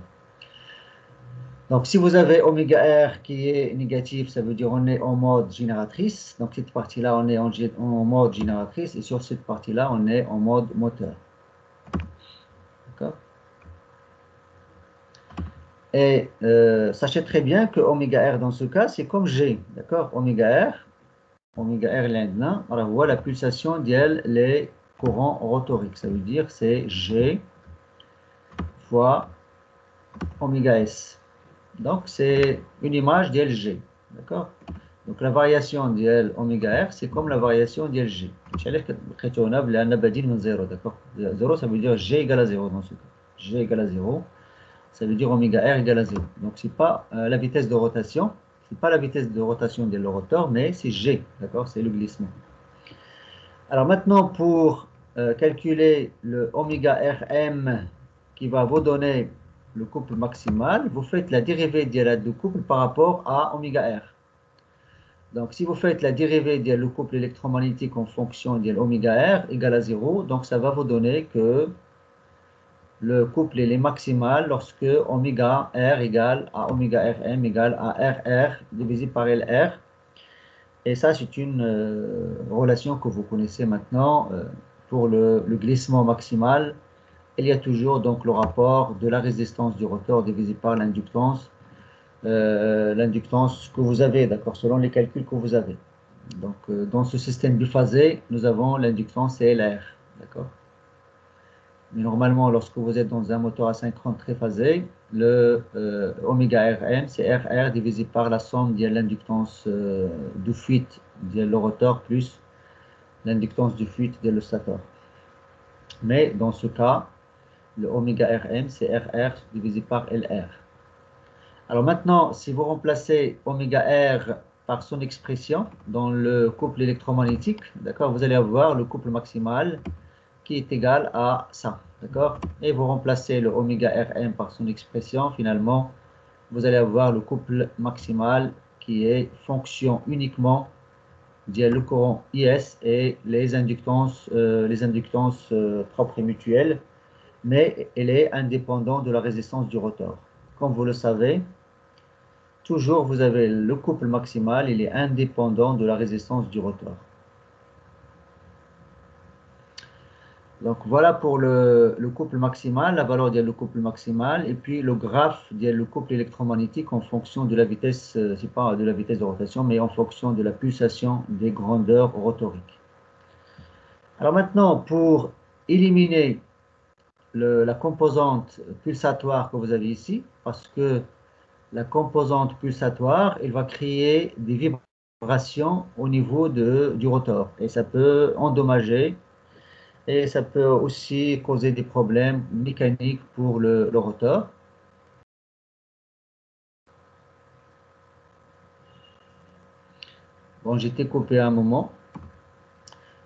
Donc, si vous avez oméga R qui est négatif, ça veut dire on est en mode génératrice. Donc, cette partie-là, on est en mode génératrice. Et sur cette partie-là, on est en mode moteur. D'accord? Et sachez très bien que oméga R dans ce cas, c'est comme G. D'accord? Oméga R l'indien, on voit la pulsation les courants rotoriques. Ça veut dire c'est G fois oméga S. Donc, c'est une image d'LG. D'accord? Donc, la variation oméga R, c'est comme la variation d'LG. D'accord? 0, ça veut dire G égale à 0 dans ce cas. G égale à 0, ça veut dire oméga R égale à 0. Donc, ce n'est pas la vitesse de rotation, ce n'est pas la vitesse de rotation de le rotor, mais c'est G, d'accord? C'est le glissement. Alors maintenant, pour calculer le oméga Rm qui va vous donner le couple maximal, vous faites la dérivée du couple par rapport à oméga R. Donc, si vous faites la dérivée du couple électromagnétique en fonction de oméga R égale à 0, donc ça va vous donner que le couple est maximal lorsque oméga R égale à oméga Rm égale à RR divisé par LR. Et ça, c'est une relation que vous connaissez maintenant pour le glissement maximal. Il y a toujours donc le rapport de la résistance du rotor divisé par l'inductance que vous avez, d'accord, selon les calculs que vous avez. Donc, dans ce système biphasé, nous avons l'inductance LR, d'accord. Mais normalement, lorsque vous êtes dans un moteur asynchrone triphasé, le oméga Rm, c'est RR divisé par la somme de l'inductance de fuite de le rotor plus l'inductance de fuite de le stator. Mais dans ce cas, le oméga Rm, c'est RR divisé par LR. Alors maintenant, si vous remplacez oméga R par son expression dans le couple électromagnétique, d'accord, vous allez avoir le couple maximal qui est égal à ça, d'accord? Et vous remplacez le oméga Rm par son expression, finalement, vous allez avoir le couple maximal qui est fonction uniquement du courant IS et les inductances propres et mutuelles, mais elle est indépendante de la résistance du rotor. Comme vous le savez, toujours vous avez le couple maximal, il est indépendant de la résistance du rotor. Donc voilà pour le couple maximal, la valeur du couple maximal, et puis le graphe du couple électromagnétique en fonction de la vitesse, c'est pas de la vitesse de rotation, mais en fonction de la pulsation des grandeurs rotoriques. Alors maintenant, pour éliminer la composante pulsatoire que vous avez ici, parce que la composante pulsatoire, elle va créer des vibrations au niveau du rotor, et ça peut endommager. Et ça peut aussi causer des problèmes mécaniques pour le rotor. Bon, j'étais coupé à un moment.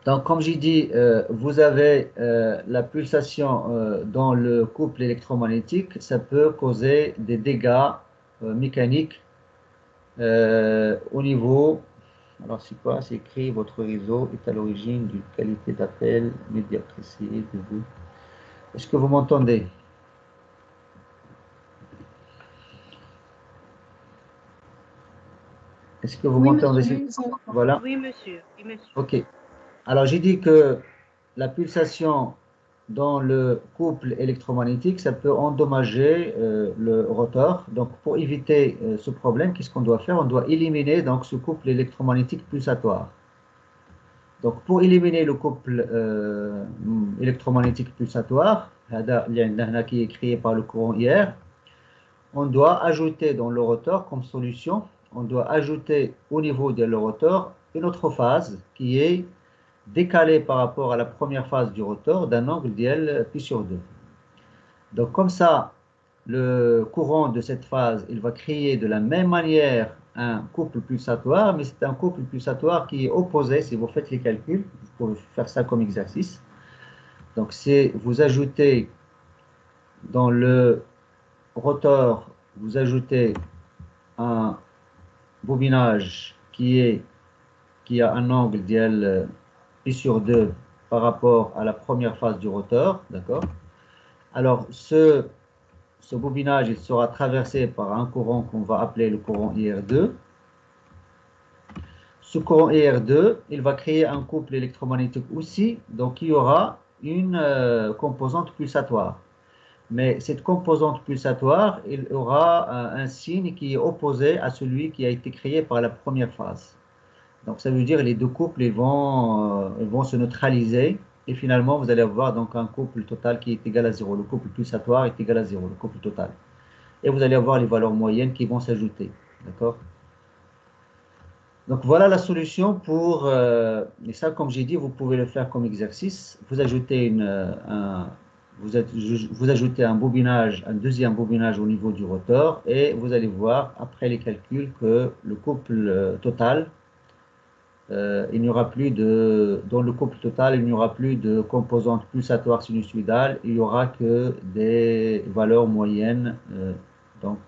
Donc, comme j'ai dit, vous avez la pulsation dans le couple électromagnétique. Ça peut causer des dégâts mécaniques au niveau. Alors, c'est quoi? C'est écrit, votre réseau est à l'origine d'une qualité d'appel médiatrice de vous. Est-ce que vous m'entendez? Est-ce que vous Oui, m'entendez? monsieur. Voilà. Oui, monsieur. Oui, monsieur. OK. Alors, j'ai dit que la pulsation dans le couple électromagnétique, ça peut endommager le rotor. Donc, pour éviter ce problème, qu'est-ce qu'on doit faire? On doit éliminer donc, ce couple électromagnétique pulsatoire. Donc, pour éliminer le couple électromagnétique pulsatoire, qui est créé par le courant IR, on doit ajouter dans le rotor comme solution, on doit ajouter au niveau de le rotor une autre phase qui est décalé par rapport à la première phase du rotor d'un angle d'L pi sur 2. Donc comme ça, le courant de cette phase, il va créer de la même manière un couple pulsatoire, mais c'est un couple pulsatoire qui est opposé, si vous faites les calculs, vous pouvez faire ça comme exercice. Donc c'est, vous ajoutez dans le rotor, vous ajoutez un bobinage qui a un angle d'L pi sur 2 par rapport à la première phase du rotor, d'accord? Alors, ce bobinage, il sera traversé par un courant qu'on va appeler le courant IR2. Ce courant IR2, il va créer un couple électromagnétique aussi, donc il y aura une composante pulsatoire. Mais cette composante pulsatoire, il aura un signe qui est opposé à celui qui a été créé par la première phase. Donc ça veut dire que les deux couples ils vont se neutraliser et finalement vous allez avoir donc un couple total qui est égal à 0. Le couple pulsatoire est égal à 0, le couple total. Et vous allez avoir les valeurs moyennes qui vont s'ajouter. D'accord? Donc voilà la solution pour, et ça comme j'ai dit, vous pouvez le faire comme exercice. Vous ajoutez vous ajoutez un bobinage, un deuxième bobinage au niveau du rotor et vous allez voir après les calculs que le couple total, il n'y aura plus dans le couple total, il n'y aura plus de composantes pulsatoires sinusoïdales, il n'y aura que des valeurs moyennes donc,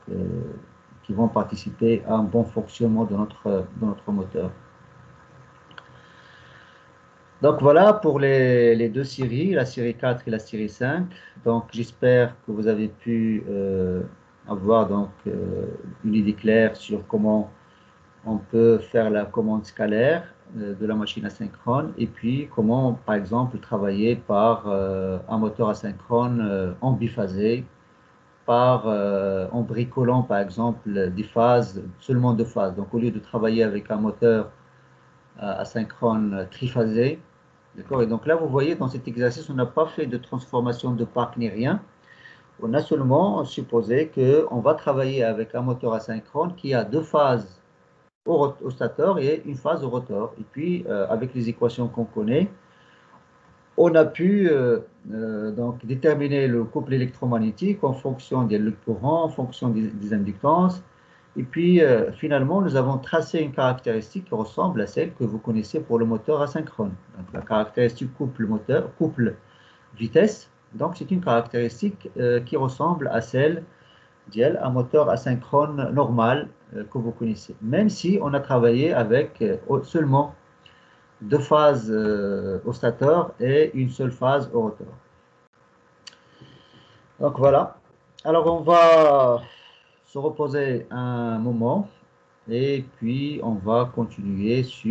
qui vont participer à un bon fonctionnement de notre moteur. Donc voilà pour les deux séries, la série 4 et la série 5. Donc j'espère que vous avez pu avoir donc, une idée claire sur comment on peut faire la commande scalaire de la machine asynchrone et puis comment par exemple travailler par un moteur asynchrone en biphasé, en bricolant par exemple des phases, seulement deux phases. Donc au lieu de travailler avec un moteur asynchrone triphasé. D'accord. Et donc là, vous voyez, dans cet exercice, on n'a pas fait de transformation de parc ni rien. On a seulement supposé qu'on va travailler avec un moteur asynchrone qui a deux phases au stateur et une phase au rotor. Et puis, avec les équations qu'on connaît, on a pu donc déterminer le couple électromagnétique en fonction des courants, en fonction des inductances. Et puis, finalement, nous avons tracé une caractéristique qui ressemble à celle que vous connaissez pour le moteur asynchrone. Donc, la caractéristique couple vitesse. Donc, c'est une caractéristique qui ressemble à celle d'un moteur asynchrone normal que vous connaissez. Même si on a travaillé avec seulement deux phases au stateur et une seule phase au rotor. Donc voilà. Alors on va se reposer un moment et puis on va continuer sur